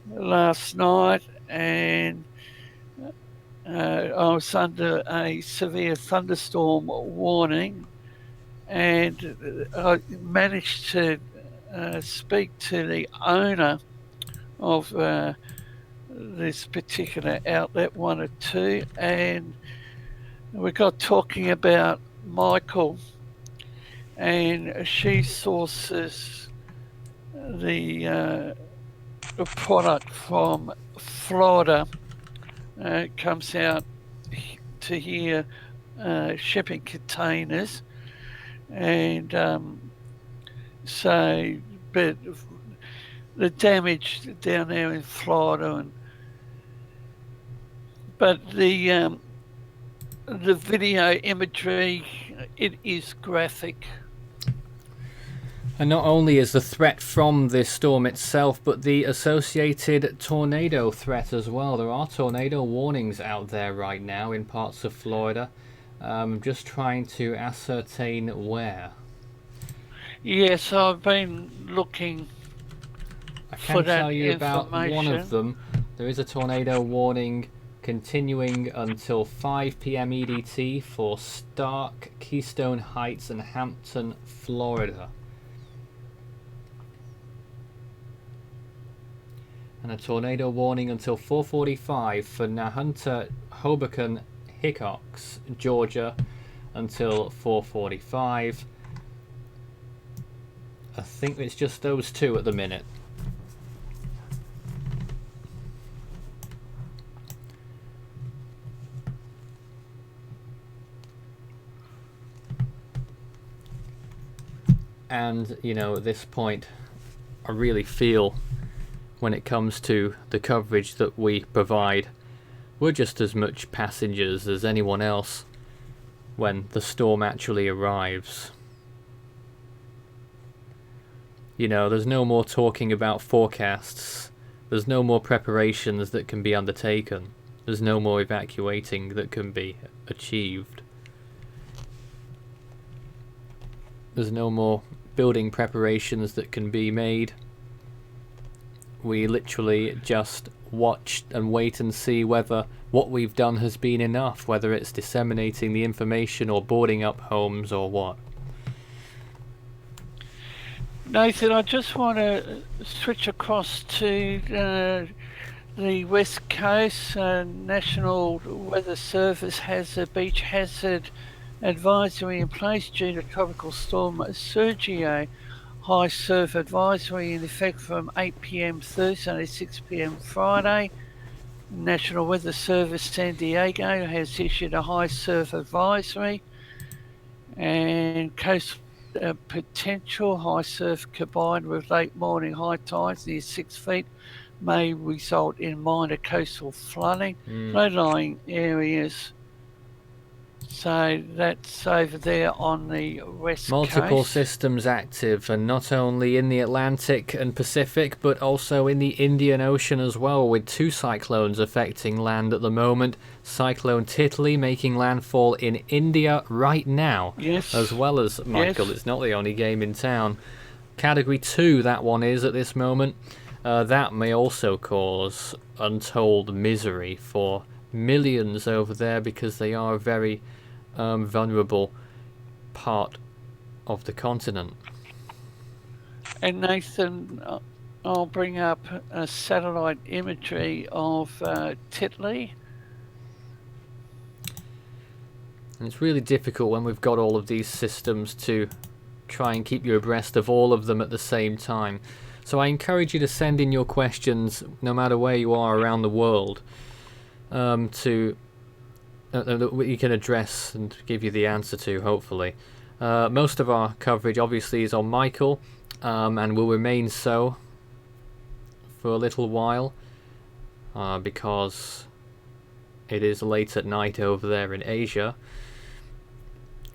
last night, and I was under a severe thunderstorm warning, and I managed to speak to the owner of this particular outlet, 1 or 2, and we got talking about Michael, and she sources the product from Florida. It comes out to here, shipping containers, and so, but the damage down there in Florida, but the video imagery, it is graphic. And not only is the threat from this storm itself, but the associated tornado threat as well. There are tornado warnings out there right now in parts of Florida. Just trying to ascertain where. Yes, I've been looking. I can tell you about one of them. There is a tornado warning continuing until 5 p.m. EDT for Stark, Keystone Heights and Hampton, Florida. And a tornado warning until 4:45 for Nahunta, Hoboken, Hickox, Georgia until 4:45. I think it's just those two at the minute. And, you know, at this point, I really feel when it comes to the coverage that we provide, we're just as much passengers as anyone else when the storm actually arrives. You know, there's no more talking about forecasts. There's no more preparations that can be undertaken. There's no more evacuating that can be achieved. There's no more building preparations that can be made. We literally just watch and wait and see whether what we've done has been enough, whether it's disseminating the information or boarding up homes or what. Nathan, I just want to switch across to the West Coast. National Weather Service has a beach hazard advisory in place due to Tropical Storm Sergio. High surf advisory in effect from 8 p.m. Thursday to 6 p.m. Friday. National Weather Service San Diego has issued a high surf advisory, and coast potential high surf combined with late morning high tides near 6 feet may result in minor coastal flooding. Low-lying areas, so that's over there on the west Multiple coast. systems active, and not only in the Atlantic and Pacific, but also in the Indian Ocean as well, with 2 cyclones affecting land at the moment. Cyclone Titley making landfall in India right now, yes, as well as Michael. Yes. It's not the only game in town. Category 2 that one is at this moment. That may also cause untold misery for millions over there, because they are a very vulnerable part of the continent. And Nathan, I'll bring up a satellite imagery of Titley. And it's really difficult when we've got all of these systems to try and keep you abreast of all of them at the same time. So I encourage you to send in your questions, no matter where you are around the world, to you can address and give you the answer to, hopefully. Most of our coverage obviously is on Michael, and will remain so for a little while, because it is late at night over there in Asia,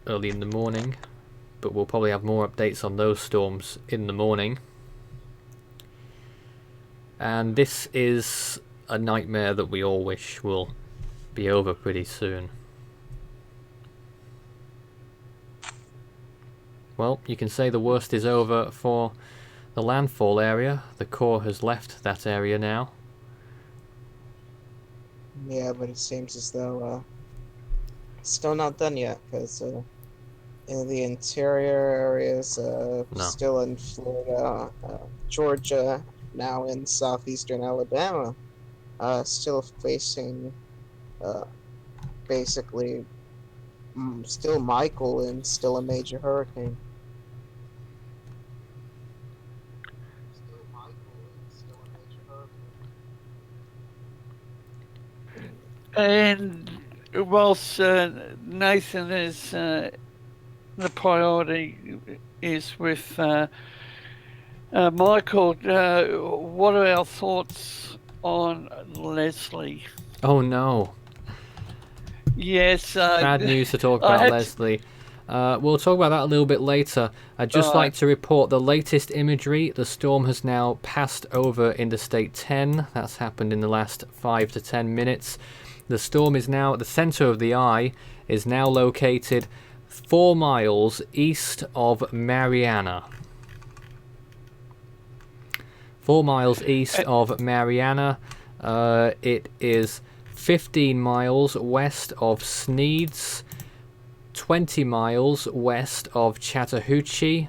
early in the morning. but we'll probably have more updates on those storms in the morning. And this is a nightmare that we all wish will be over pretty soon. Well, you can say the worst is over for the landfall area. The core has left that area now. Yeah, but it seems as though it's still not done yet, because in the interior areas, still in Florida, Georgia, now in southeastern Alabama, still facing basically still Michael and still a major hurricane. And whilst Nathan is the priority is with Michael, what are our thoughts on Leslie? Oh no. Yes. Bad news to talk about Leslie. We'll talk about that a little bit later. I'd just like to report the latest imagery. The storm has now passed over Interstate 10. That's happened in the last 5 to 10 minutes. The storm is now, the center of the eye is now located 4 miles east of Mariana. 4 miles east of Mariana. It is 15 miles west of Sneads, 20 miles west of Chattahoochee,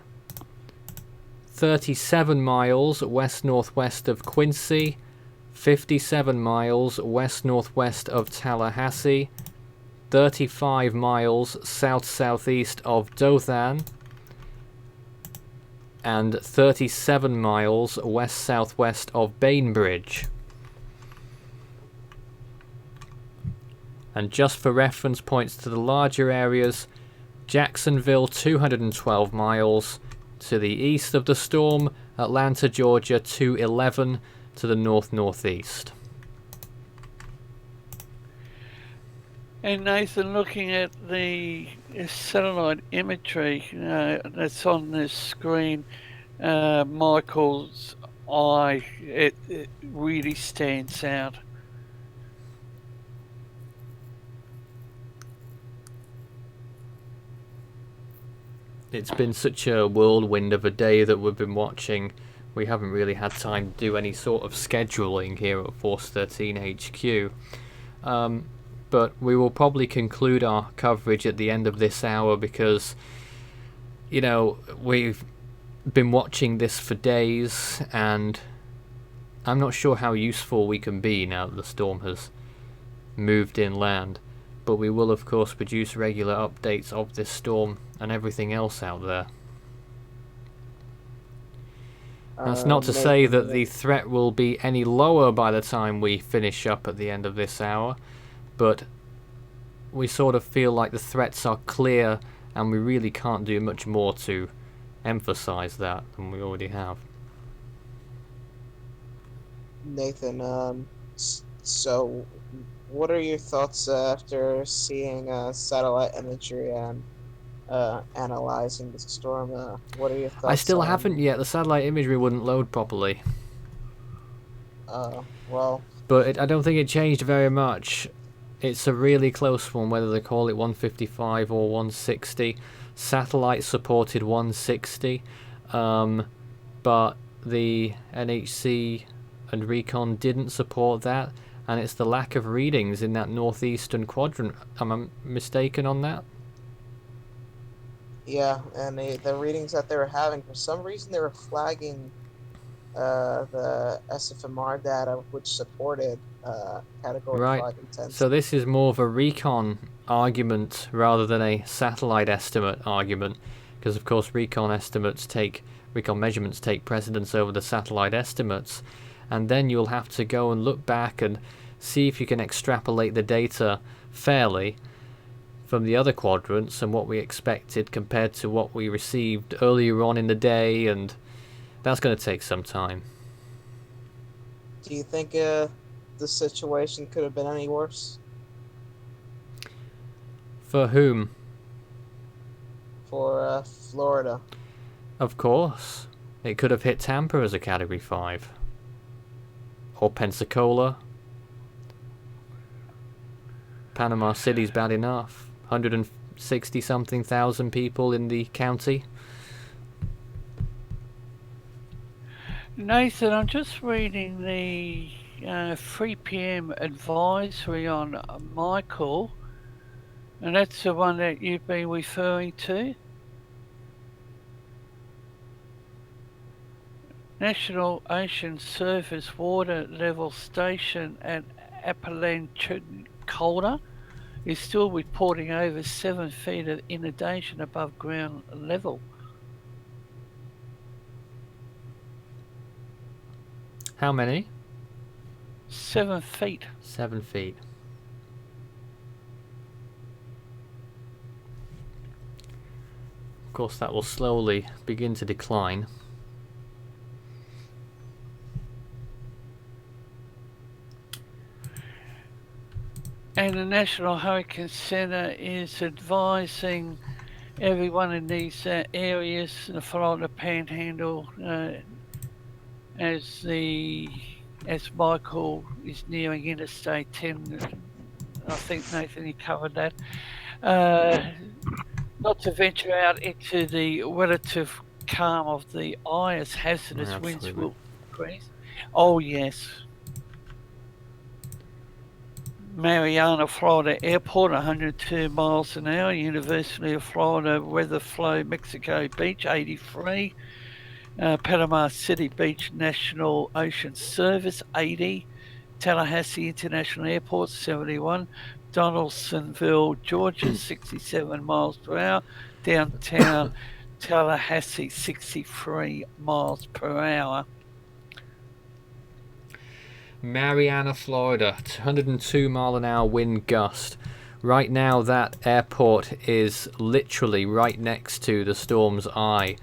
37 miles west-northwest of Quincy, 57 miles west-northwest of Tallahassee, 35 miles south-southeast of Dothan, and 37 miles west-southwest of Bainbridge. And just for reference points to the larger areas, Jacksonville 212 miles to the east of the storm, Atlanta, Georgia 211 to the north-northeast. And Nathan, looking at the satellite imagery that's on this screen, Michael's eye, it really stands out. It's been such a whirlwind of a day that we've been watching. We haven't really had time to do any sort of scheduling here at Force 13 HQ. But we will probably conclude our coverage at the end of this hour because, you know, we've been watching this for days and I'm not sure how useful we can be now that the storm has moved inland. But we will, of course, produce regular updates of this storm and everything else out there. That's not to say that the threat will be any lower by the time we finish up at the end of this hour, but we sort of feel like the threats are clear and we really can't do much more to emphasize that than we already have. Nathan, so what are your thoughts after seeing satellite imagery and analyzing the storm? What are your thoughts? I still haven't yet. The satellite imagery wouldn't load properly. Well. But I don't think it changed very much. It's a really close one, whether they call it 155 or 160. Satellite supported 160, but the NHC and Recon didn't support that, and it's the lack of readings in that northeastern quadrant. Am I mistaken on that? Yeah, and the readings that they were having, for some reason they were flagging the SFMR data, which supported category 5 and 10. So this is more of a recon argument rather than a satellite estimate argument, because of course recon measurements take precedence over the satellite estimates, and then you'll have to go and look back and see if you can extrapolate the data fairly from the other quadrants and what we expected compared to what we received earlier on in the day, and that's going to take some time. Do you think the situation could have been any worse? For whom? for Florida. Of course. It could have hit Tampa as a Category 5. Or Pensacola. Panama City's bad enough. 160-something thousand people in the county. Nathan, I'm just reading the 3 p.m. advisory on Michael, and that's the one that you've been referring to. National Ocean Surface Water Level Station at Apalachicola is still reporting over 7 feet of inundation above ground level. How many? 7 feet. 7 feet. Of course, that will slowly begin to decline. And the National Hurricane Center is advising everyone in these areas, the Florida Panhandle, as Michael is nearing Interstate 10. I think, Nathan, you covered that. Not to venture out into the relative calm of the eye as hazardous winds will increase. Oh, yes. Mariana, Florida Airport, 102 miles an hour. University of Florida Weather Flow, Mexico Beach, 83. Panama City Beach National Ocean Service, 80. Tallahassee International Airport, 71. Donaldsonville, Georgia, 67 miles per hour. Downtown Tallahassee, 63 miles per hour. Mariana, Florida, 102 mile an hour wind gust. Right now that airport is literally right next to the storm's eye.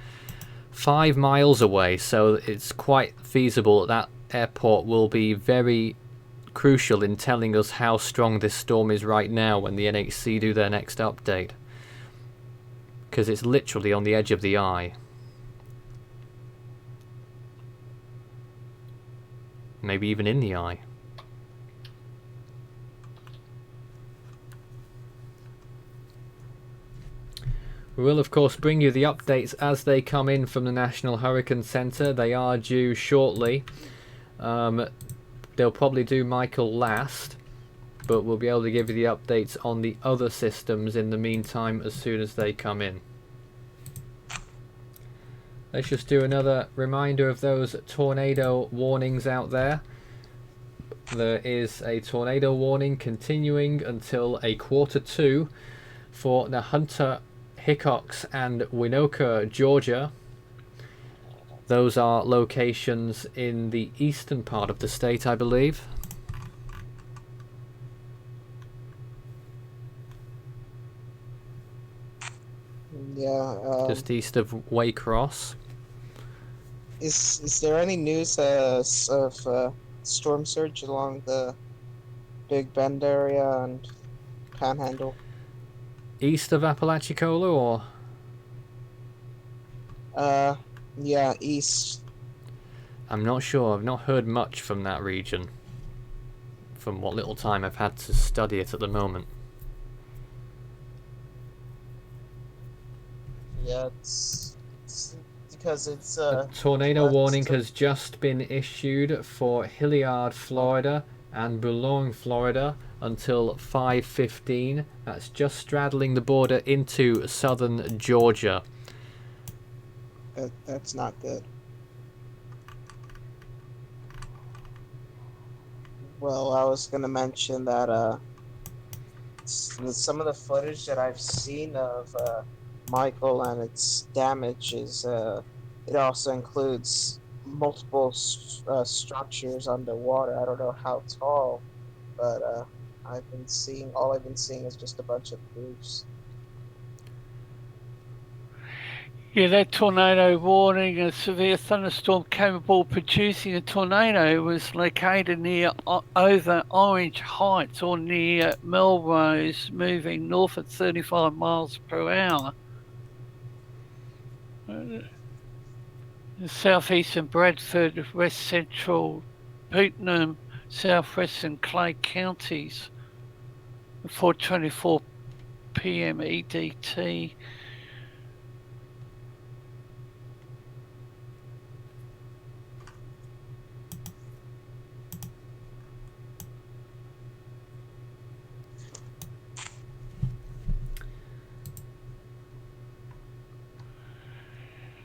5 miles away, so it's quite feasible that airport will be very crucial in telling us how strong this storm is right now when the NHC do their next update. Because it's literally on the edge of the eye. Maybe even in the eye. We will of course bring you the updates as they come in from the National Hurricane Center. They are due shortly. They'll probably do Michael last, but we'll be able to give you the updates on the other systems in the meantime as soon as they come in. Let's just do another reminder of those tornado warnings out there. There is a tornado warning continuing until a 1:45 for the Hunter, Hickox and Winoka, Georgia. Those are locations in the eastern part of the state, I believe. Yeah. Just east of Waycross. Is there any news of storm surge along the Big Bend area and Panhandle? East of Apalachicola, or? Yeah, east. I'm not sure. I've not heard much from that region. From what little time I've had to study it at the moment. Yeah, it's because it's a tornado warning has just been issued for Hilliard, Florida and Boulogne, Florida until 5:15. That's just straddling the border into southern Georgia. That's not good. Well, I was going to mention that some of the footage that I've seen of Michael and its damage is it also includes multiple structures underwater. I don't know how tall, but all I've been seeing is just a bunch of roofs. Yeah, that tornado warning, a severe thunderstorm capable of producing a tornado, was located near over Orange Heights or near Melrose, moving north at 35 miles per hour. southeastern Bradford, west central Putnam, southwestern Clay counties. 4:24 p.m. EDT.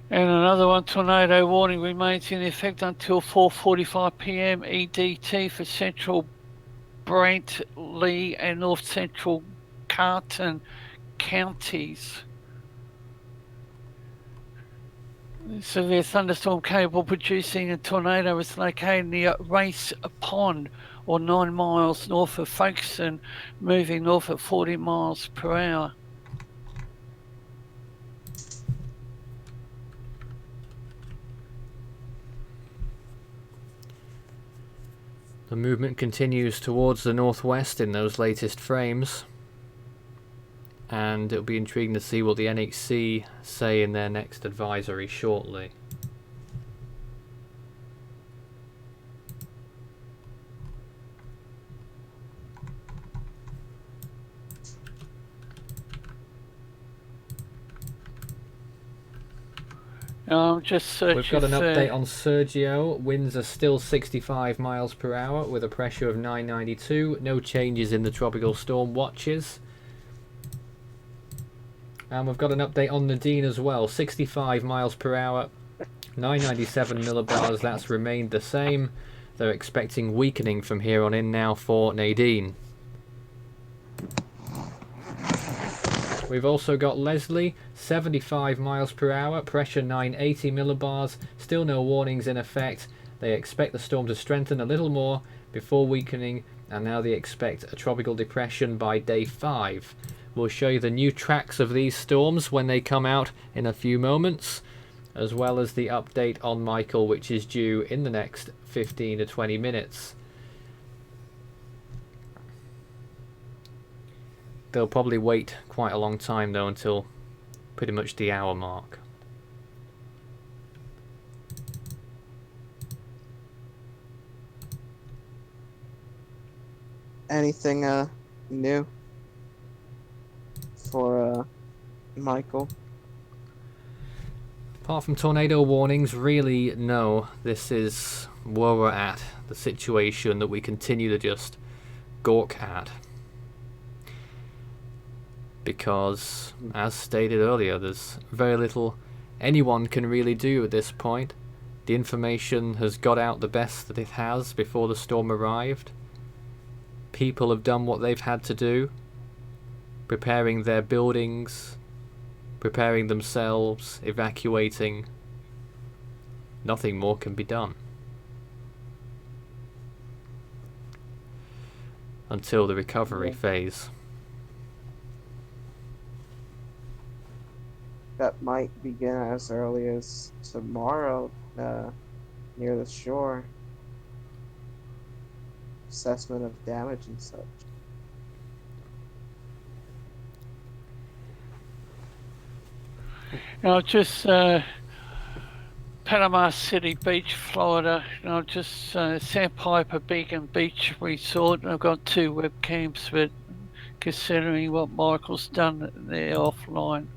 And another one, tornado warning remains in effect until 4:45 p.m. EDT for central Brantley and north central Carlton counties. Severe thunderstorm capable producing a tornado is located near Race Pond, or 9 miles north of Folkestone, moving north at 40 miles per hour. The movement continues towards the northwest in those latest frames, and it'll be intriguing to see what the NHC say in their next advisory shortly. Just searching. We've got an update on Sergio. Winds are still 65 miles per hour with a pressure of 992. No changes in the tropical storm watches. And we've got an update on Nadine as well. 65 miles per hour, 997 millibars. That's remained the same. They're expecting weakening from here on in now for Nadine. We've also got Leslie, 75 miles per hour, pressure 980 millibars, still no warnings in effect. They expect the storm to strengthen a little more before weakening, and now they expect a tropical depression by day 5. We'll show you the new tracks of these storms when they come out in a few moments, as well as the update on Michael, which is due in the next 15 to 20 minutes. They'll probably wait quite a long time though, until pretty much the hour mark. Anything new for Michael? Apart from tornado warnings, really no. This is where we're at, the situation that we continue to just gawk at. Because, as stated earlier, there's very little anyone can really do at this point. The information has got out the best that it has before the storm arrived. People have done what they've had to do, preparing their buildings, preparing themselves, evacuating. Nothing more can be done until the recovery phase. That might begin as early as tomorrow, near the shore. Assessment of damage and such. Just Panama City Beach, Florida. Just Sandpiper Beacon Beach Resort. I've got 2 webcams, but considering what Michael's done, they're offline.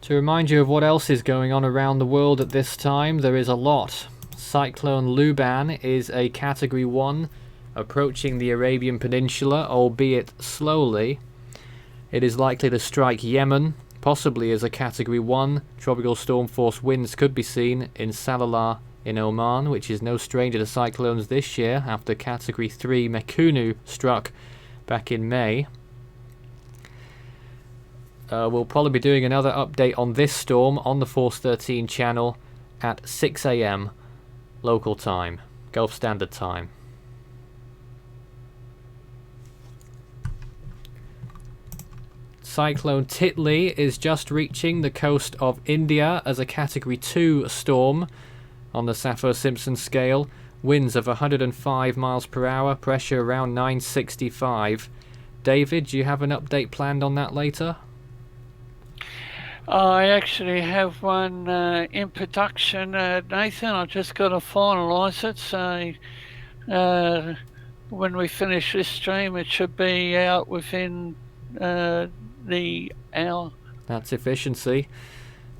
To remind you of what else is going on around the world at this time, there is a lot. Cyclone Luban is a Category 1, approaching the Arabian Peninsula, albeit slowly. It is likely to strike Yemen, possibly as a Category 1. Tropical storm force winds could be seen in Salalah in Oman, which is no stranger to cyclones this year, after Category 3 Mekunu struck back in May. We'll probably be doing another update on this storm on the Force 13 channel at 6 AM local time, Gulf Standard Time. Cyclone Titli is just reaching the coast of India as a Category 2 storm on the Saffir-Simpson scale. Winds of 105 miles per hour, pressure around 965. David, do you have an update planned on that later? I actually have one in production, Nathan. I've just got to finalise it. So when we finish this stream, it should be out within the hour. That's efficiency.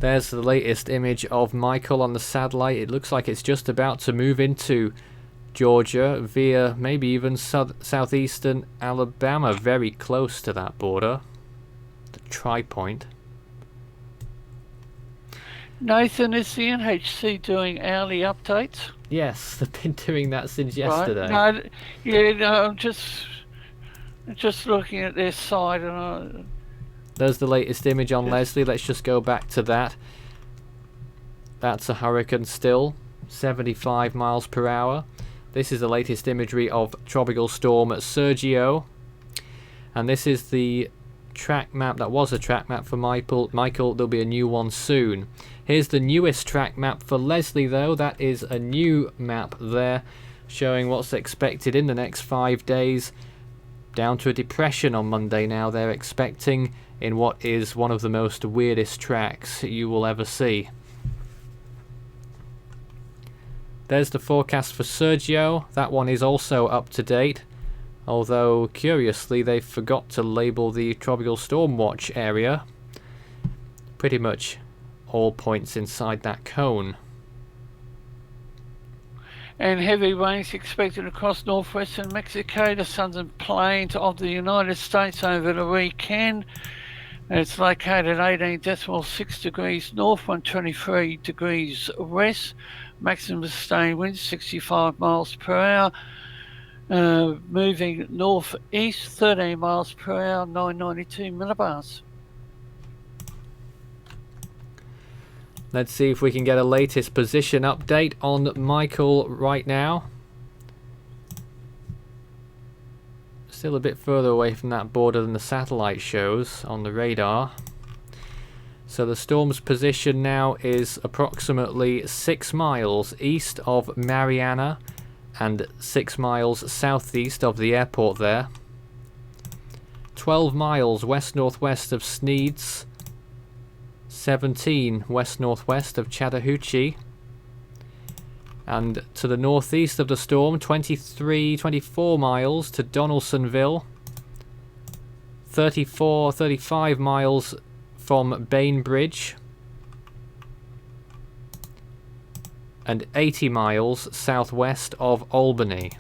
There's the latest image of Michael on the satellite. It looks like it's just about to move into Georgia via maybe even southeastern Alabama, very close to that border, the tri-point. Nathan, is the NHC doing hourly updates? Yes, they've been doing that since yesterday. Right. No, I'm just looking at their site, and There's the latest image on Leslie. Let's just go back to that. That's a hurricane still, 75 miles per hour. This is the latest imagery of Tropical Storm Sergio. And this is the track map. That was a track map for Michael. There'll be a new one soon. Here's the newest track map for Leslie, though. That is a new map there, showing what's expected in the next 5 days. Down to a depression on Monday now, they're expecting, in what is one of the most weirdest tracks you will ever see. There's the forecast for Sergio. That one is also up to date, although curiously they forgot to label the Tropical Storm Watch area. Pretty much all points inside that cone. And heavy rains expected across northwestern Mexico, the southern plains of the United States over the weekend. It's located 18.6 degrees north, 123 degrees west. Maximum sustained winds 65 miles per hour. Moving northeast 13 miles per hour, 992 millibars. Let's see if we can get a latest position update on Michael right now. Still a bit further away from that border than the satellite shows on the radar. So the storm's position now is approximately 6 miles east of Mariana and 6 miles southeast of the airport there. 12 miles west-northwest of Sneads. 17 west-northwest of Chattahoochee, and to the northeast of the storm 24 miles to Donaldsonville, 35 miles from Bainbridge, and 80 miles southwest of Albany.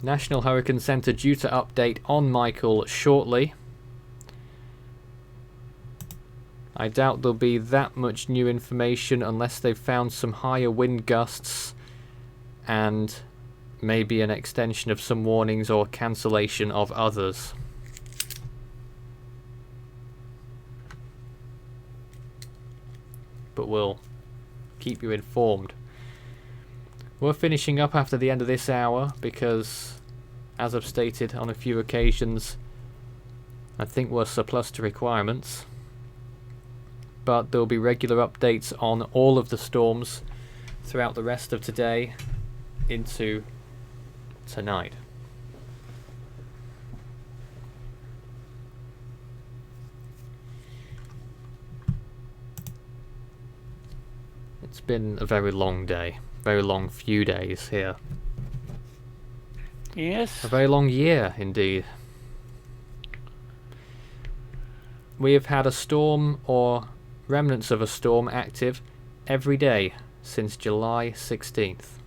National Hurricane Center due to update on Michael shortly. I doubt there'll be that much new information unless they've found some higher wind gusts and maybe an extension of some warnings or cancellation of others. But we'll keep you informed. We're finishing up after the end of this hour because, as I've stated on a few occasions, I think we're surplus to requirements. But there'll be regular updates on all of the storms throughout the rest of today into tonight. It's been a very long day. Very long few days here. Yes. A very long year indeed. We have had a storm or remnants of a storm active every day since July 16th.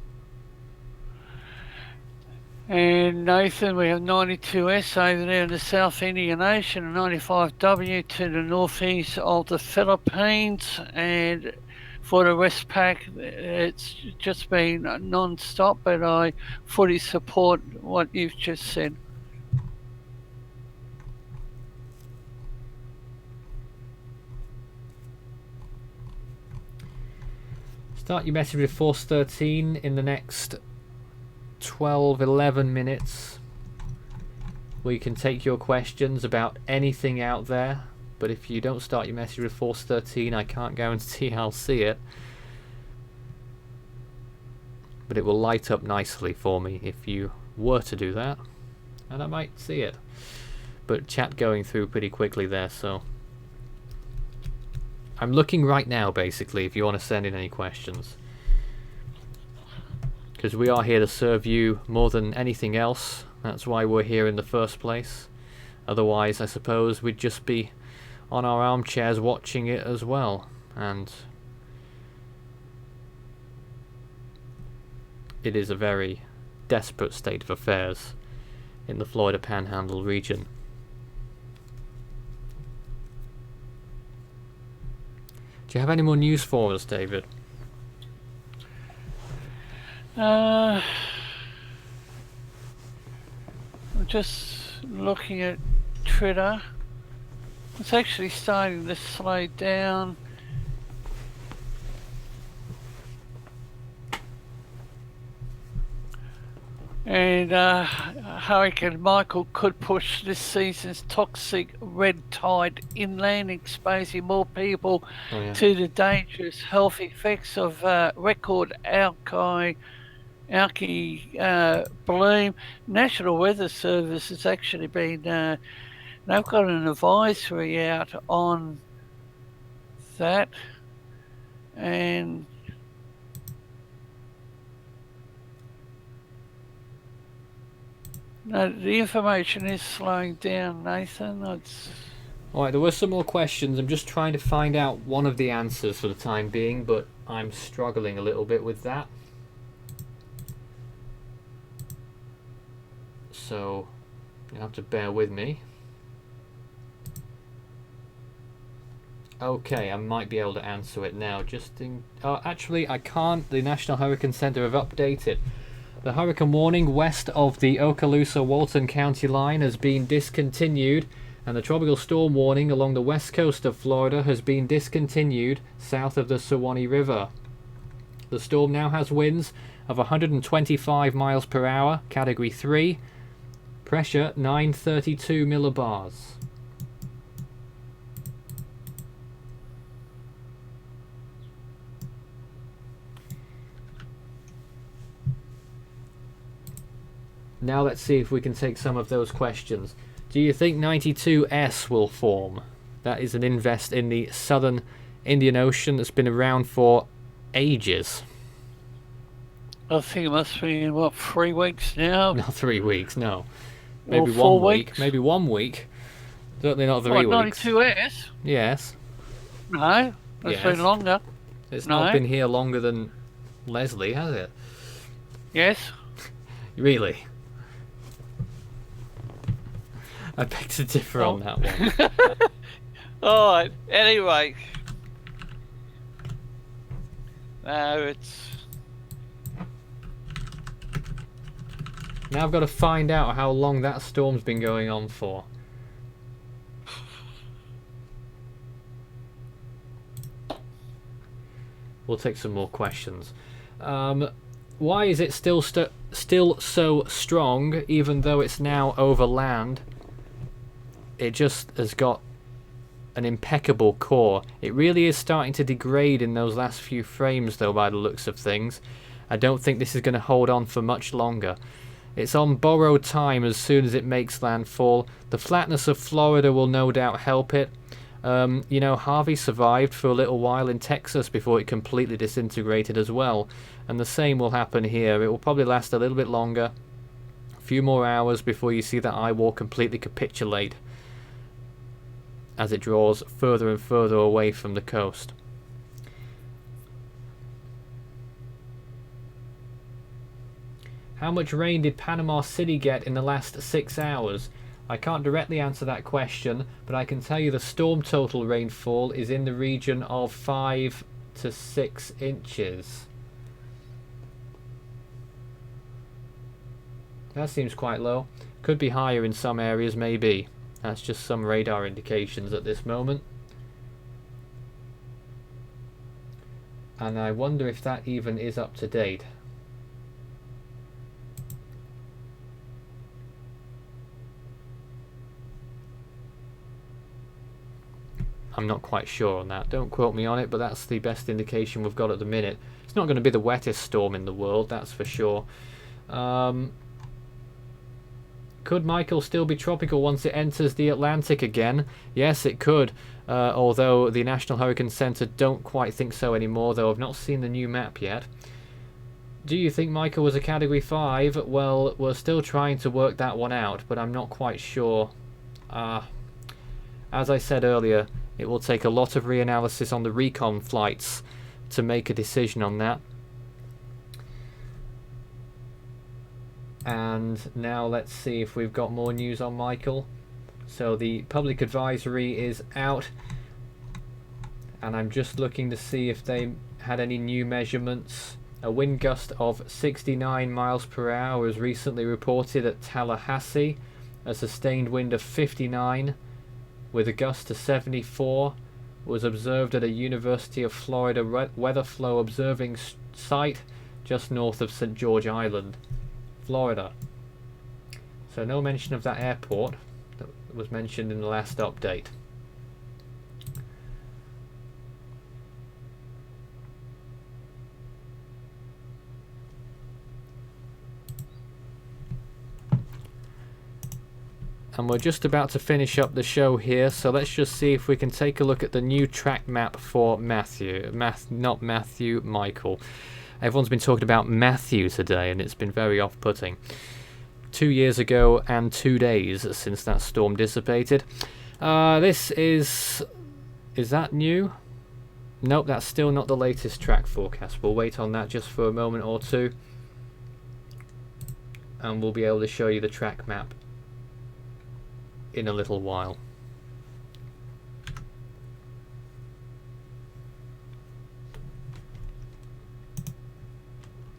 And Nathan, we have 92S over there in the South Indian Ocean and 95W to the northeast of the Philippines, and for the Westpac, it's just been non-stop, but I fully support what you've just said. Start your message with Force 13 in the next 12-11 minutes. We can take your questions about anything out there, but if you don't start your message with Force 13, I can't guarantee I'll see it. But it will light up nicely for me if you were to do that, and I might see it. But chat going through pretty quickly there, so I'm looking right now basically if you want to send in any questions, because we are here to serve you more than anything else. That's why we're here in the first place. Otherwise I suppose we'd just be on our armchairs watching it as well, and it is a very desperate state of affairs in the Florida Panhandle region. Do you have any more news for us, David? I'm just looking at Twitter. It's actually starting to slow down. And Hurricane Michael could push this season's toxic red tide inland, exposing more people to the dangerous health effects of record algae bloom. National Weather Service has actually been, they've got an advisory out on that. And no, the information is slowing down, Nathan. Alright, there were some more questions. I'm just trying to find out one of the answers for the time being, but I'm struggling a little bit with that. So, you'll have to bear with me. Okay, I might be able to answer it now. Actually, I can't. The National Hurricane Center have updated. The hurricane warning west of the Okaloosa-Walton County line has been discontinued, and the tropical storm warning along the west coast of Florida has been discontinued south of the Suwannee River. The storm now has winds of 125 miles per hour, category 3, pressure 932 millibars. Now let's see if we can take some of those questions. Do you think 92S will form? That is an invest in the southern Indian Ocean that's been around for ages. I think it must be in, what, 3 weeks now? Not 3 weeks, no. Maybe or 4 1 week. weeks? Maybe 1 week. Certainly not 3 weeks. 92S? Yes. No, it's been longer. It's not been here longer than Leslie, has it? Yes. Really? I beg to differ on that one. Alright, anyway. No, it's... Now I've got to find out how long that storm's been going on for. We'll take some more questions. Why is it still so strong, even though it's now over land? It just has got an impeccable core. It really is starting to degrade in those last few frames, though, by the looks of things. I don't think this is going to hold on for much longer. It's on borrowed time as soon as it makes landfall. The flatness of Florida will no doubt help it. You know, Harvey survived for a little while in Texas before it completely disintegrated as well. And the same will happen here. It will probably last a little bit longer. A few more hours before you see that eye wall completely capitulate as it draws further and further away from the coast. How much rain did Panama City get in the last 6 hours? I can't directly answer that question, but I can tell you the storm total rainfall is in the region of 5 to 6 inches. That seems quite low. Could be higher in some areas, maybe. That's just some radar indications at this moment. And I wonder if that even is up to date. I'm not quite sure on that. Don't quote me on it, but that's the best indication we've got at the minute. It's not going to be the wettest storm in the world, that's for sure. Could Michael still be tropical once it enters the Atlantic again? Yes, it could. Although the National Hurricane Center don't quite think so anymore, though I've not seen the new map yet. Do you think Michael was a Category 5? Well, we're still trying to work that one out, but I'm not quite sure. As I said earlier, it will take a lot of reanalysis on the recon flights to make a decision on that. And now let's see if we've got more news on Michael. So the public advisory is out, and I'm just looking to see if they had any new measurements. A wind gust of 69 miles per hour was recently reported at Tallahassee. A sustained wind of 59 with a gust to 74 was observed at a University of Florida weather flow observing site just north of St. George Island, Florida. So no mention of that airport that was mentioned in the last update. And we're just about to finish up the show here, so let's just see if we can take a look at the new track map for not Matthew, Michael. Everyone's been talking about Matthew today, and it's been very off-putting. 2 years ago and 2 days since that storm dissipated. This is that new? Nope, that's still not the latest track forecast. We'll wait on that just for a moment or two, and we'll be able to show you the track map in a little while.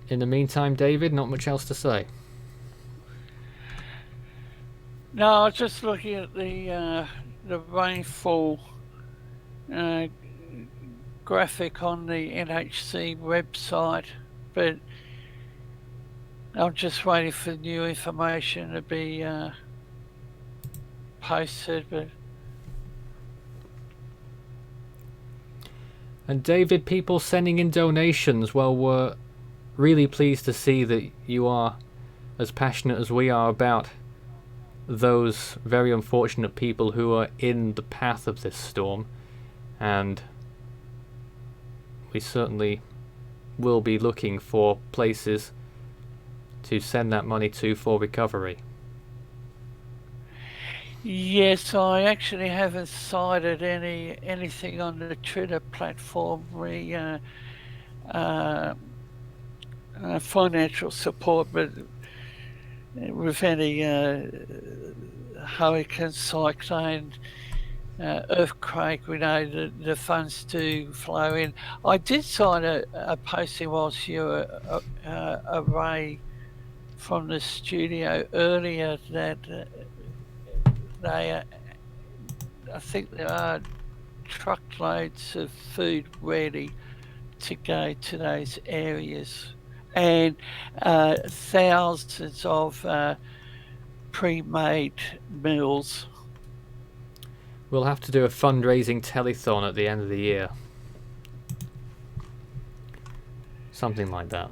In the meantime, David, not much else to say. No, I was just looking at the rainfall graphic on the NHC website, but I'm just waiting for new information to be posted. And David, people sending in donations, well, we're really pleased to see that you are as passionate as we are about those very unfortunate people who are in the path of this storm, and we certainly will be looking for places to send that money to for recovery. Yes, I actually haven't cited anything on the Twitter platform financial support, but with any hurricane, cyclone, earthquake, we know the funds do flow in. I did sign a posting whilst you were away from the studio earlier that I think there are truckloads of food ready to go to those areas, and thousands of pre-made meals. We'll have to do a fundraising telethon at the end of the year. Something like that.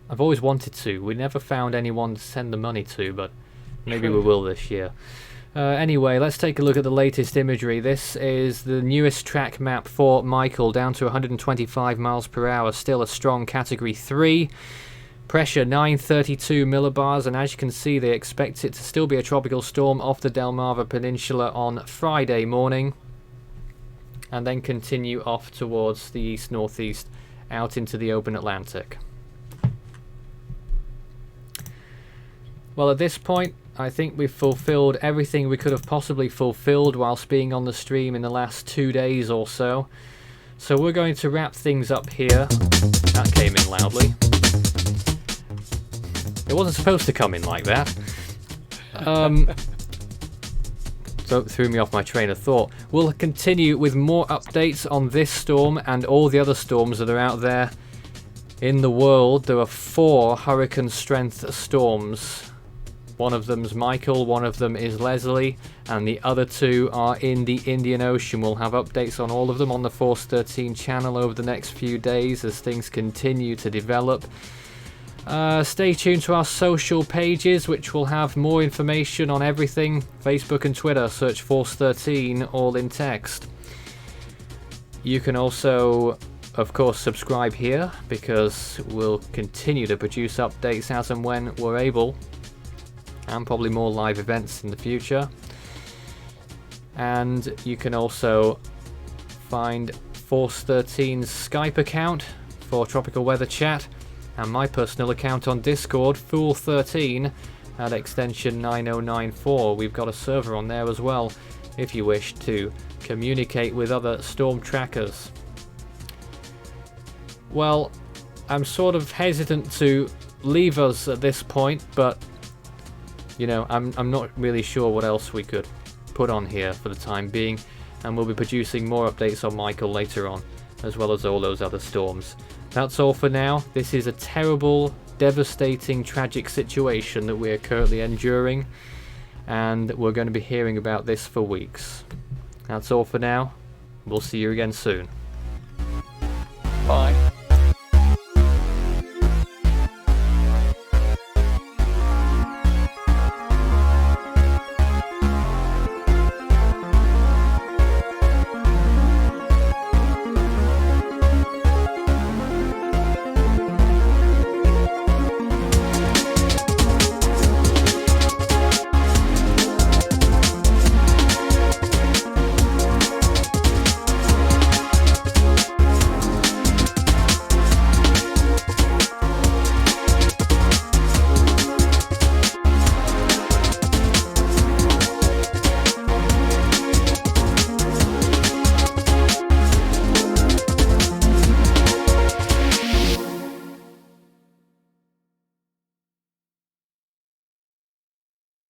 I've always wanted to. We never found anyone to send the money to, but maybe we will this year. Anyway, let's take a look at the latest imagery. This is the newest track map for Michael, down to 125 miles per hour, still a strong Category 3. Pressure 932 millibars, and as you can see, they expect it to still be a tropical storm off the Delmarva Peninsula on Friday morning, and then continue off towards the east-northeast out into the open Atlantic. Well, at this point, I think we've fulfilled everything we could have possibly fulfilled whilst being on the stream in the last 2 days or so. So we're going to wrap things up here. That came in loudly. It wasn't supposed to come in like that. So it threw me off my train of thought. We'll continue with more updates on this storm and all the other storms that are out there in the world. There are 4 hurricane strength storms One of them's Michael, one of them is Leslie, and the other two are in the Indian Ocean. We'll have updates on all of them on the Force 13 channel over the next few days as things continue to develop. Stay tuned to our social pages, which will have more information on everything. Facebook and Twitter, search Force 13, all in text. You can also, of course, subscribe here, because we'll continue to produce updates as and when we're able, and probably more live events in the future. And you can also find Force 13's Skype account for tropical weather chat, and my personal account on Discord, Fool13, at extension 9094. We've got a server on there as well, if you wish to communicate with other storm trackers. Well, I'm sort of hesitant to leave us at this point, but you know, I'm not really sure what else we could put on here for the time being, and we'll be producing more updates on Michael later on, as well as all those other storms. That's all for now. This is a terrible, devastating, tragic situation that we are currently enduring, and we're going to be hearing about this for weeks. That's all for now. We'll see you again soon. Bye.